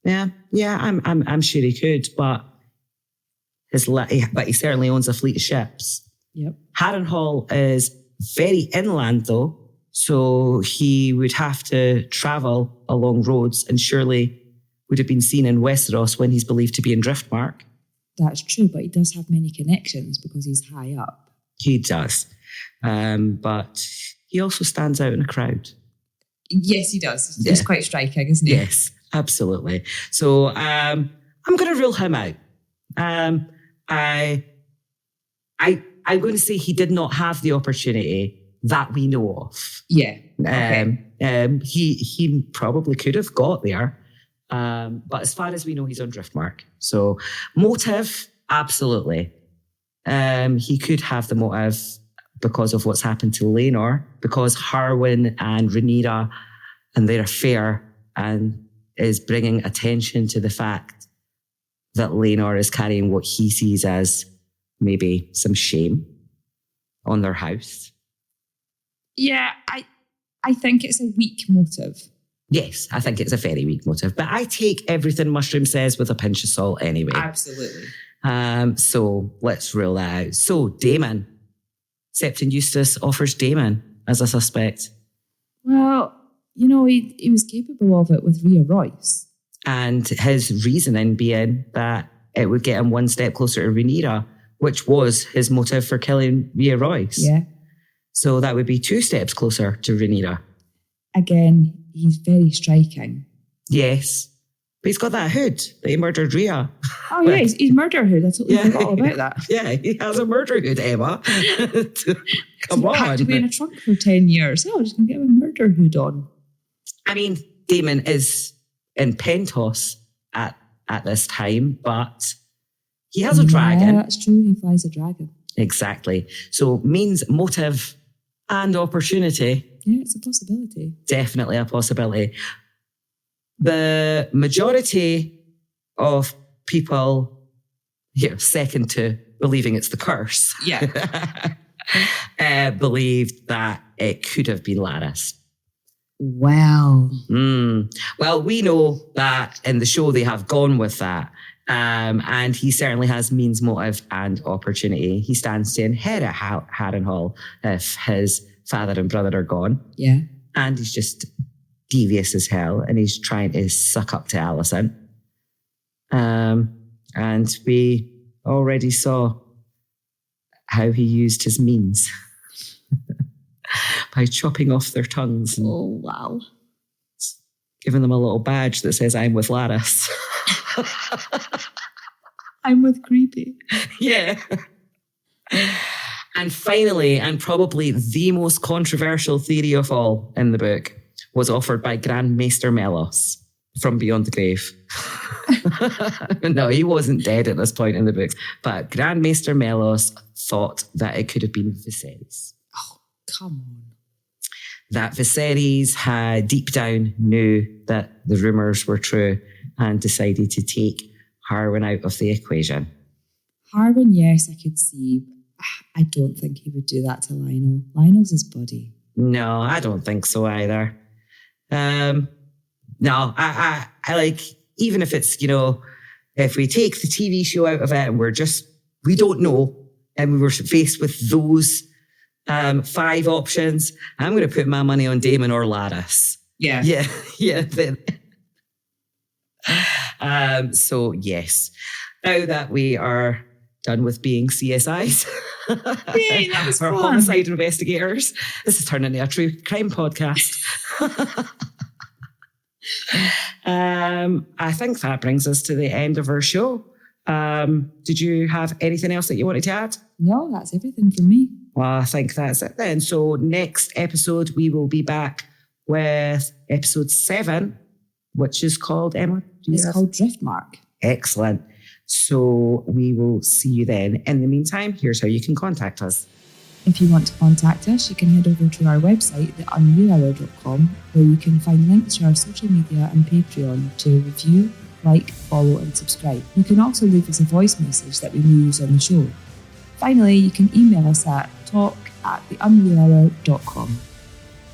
yeah. Yeah. I'm sure he could, but he certainly owns a fleet of ships. Yep. Harrenhal is very inland, though, so he would have to travel along roads, and surely would have been seen in Westeros when he's believed to be in Driftmark. That's true, but he does have many connections because he's high up. He does. But he also stands out in a crowd. Yes, he does. He's quite striking, isn't he? Yes, absolutely. So I'm going to rule him out. I'm going to say he did not have the opportunity that we know of. Yeah. Okay. He probably could have got there. But as far as we know, he's on Driftmark. So motive, absolutely. He could have the motive because of what's happened to Rhaenyra, because Harwin and Rhaenyra and their affair and is bringing attention to the fact that Rhaenyra is carrying what he sees as maybe some shame on their house. Yeah, I think it's a weak motive. Yes, I think it's a very weak motive, but I take everything Mushroom says with a pinch of salt anyway. Absolutely. So let's rule that out. So Daemon. Septon Eustace offers Daemon as a suspect. Well, he was capable of it with Rhea Royce. And his reasoning being that it would get him one step closer to Rhaenyra, which was his motive for killing Rhea Royce. Yeah. So that would be 2 steps closer to Rhaenyra. Again, he's very striking. Yes. But he's got that hood that he murdered Rhea. Oh, yeah, he's murder hood. I totally forgot about that. Yeah, he has a murder hood, Emma. Come on. Packed away in a trunk for 10 years. Oh, I'm just going to get a murder hood on. I mean, Daemon is in Pentos at this time, but he has a dragon. Yeah, that's true. He flies a dragon. Exactly. So means, motive, and opportunity. Yeah, it's a possibility. Definitely a possibility. The majority of people here, second to believing it's the curse, believed that it could have been Larys. Wow. Well, we know that in the show they have gone with that. And he certainly has means, motive, and opportunity. He stands to inherit Harrenhal if his father and brother are gone. Yeah. And he's just devious as hell, and he's trying to suck up to Alicent. And we already saw how he used his means by chopping off their tongues. Oh, wow. Giving them a little badge that says, "I'm with Larys." I'm with Creepy. Yeah. And finally, and probably the most controversial theory of all in the book, was offered by Grand Maester Melos from Beyond the Grave. No, he wasn't dead at this point in the book, but Grand Maester Melos thought that it could have been Viserys. Oh, come on. That Viserys had deep down knew that the rumours were true and decided to take Harwin out of the equation. Harwin, yes, I could see. I don't think he would do that to Lionel. Lionel's his buddy. No, I don't think so either. No, I like, even if it's, if we take the TV show out of it and we don't know, and we were faced with those 5 options, I'm going to put my money on Daemon or Larys. Yeah. Yeah. So yes, now that we are done with being CSIs, yay, that was or fun. homicide investigators, this has turned into a true crime podcast. I think that brings us to the end of our show. Did you have anything else that you wanted to add? No, that's everything from me. Well, I think that's it then. So next episode, we will be back with episode 7, which is called, Emma? It's called Driftmark. Excellent. So we will see you then. In the meantime, here's how you can contact us. If you want to contact us, you can head over to our website, theunrealhour.com, where you can find links to our social media and Patreon to review, like, follow and subscribe. You can also leave us a voice message that we may use on the show. Finally, you can email us at talk@theunrealhour.com.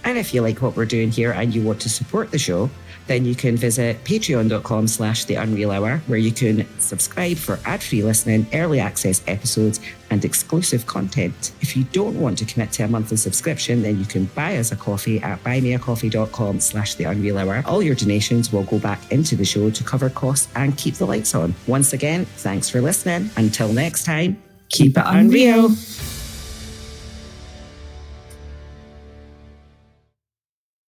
And if you like what we're doing here and you want to support the show, then you can visit patreon.com/theunrealhour, where you can subscribe for ad-free listening, early access episodes, and exclusive content. If you don't want to commit to a monthly subscription, then you can buy us a coffee at buymeacoffee.com/theunrealhour. All your donations will go back into the show to cover costs and keep the lights on. Once again, thanks for listening. Until next time, keep it unreal.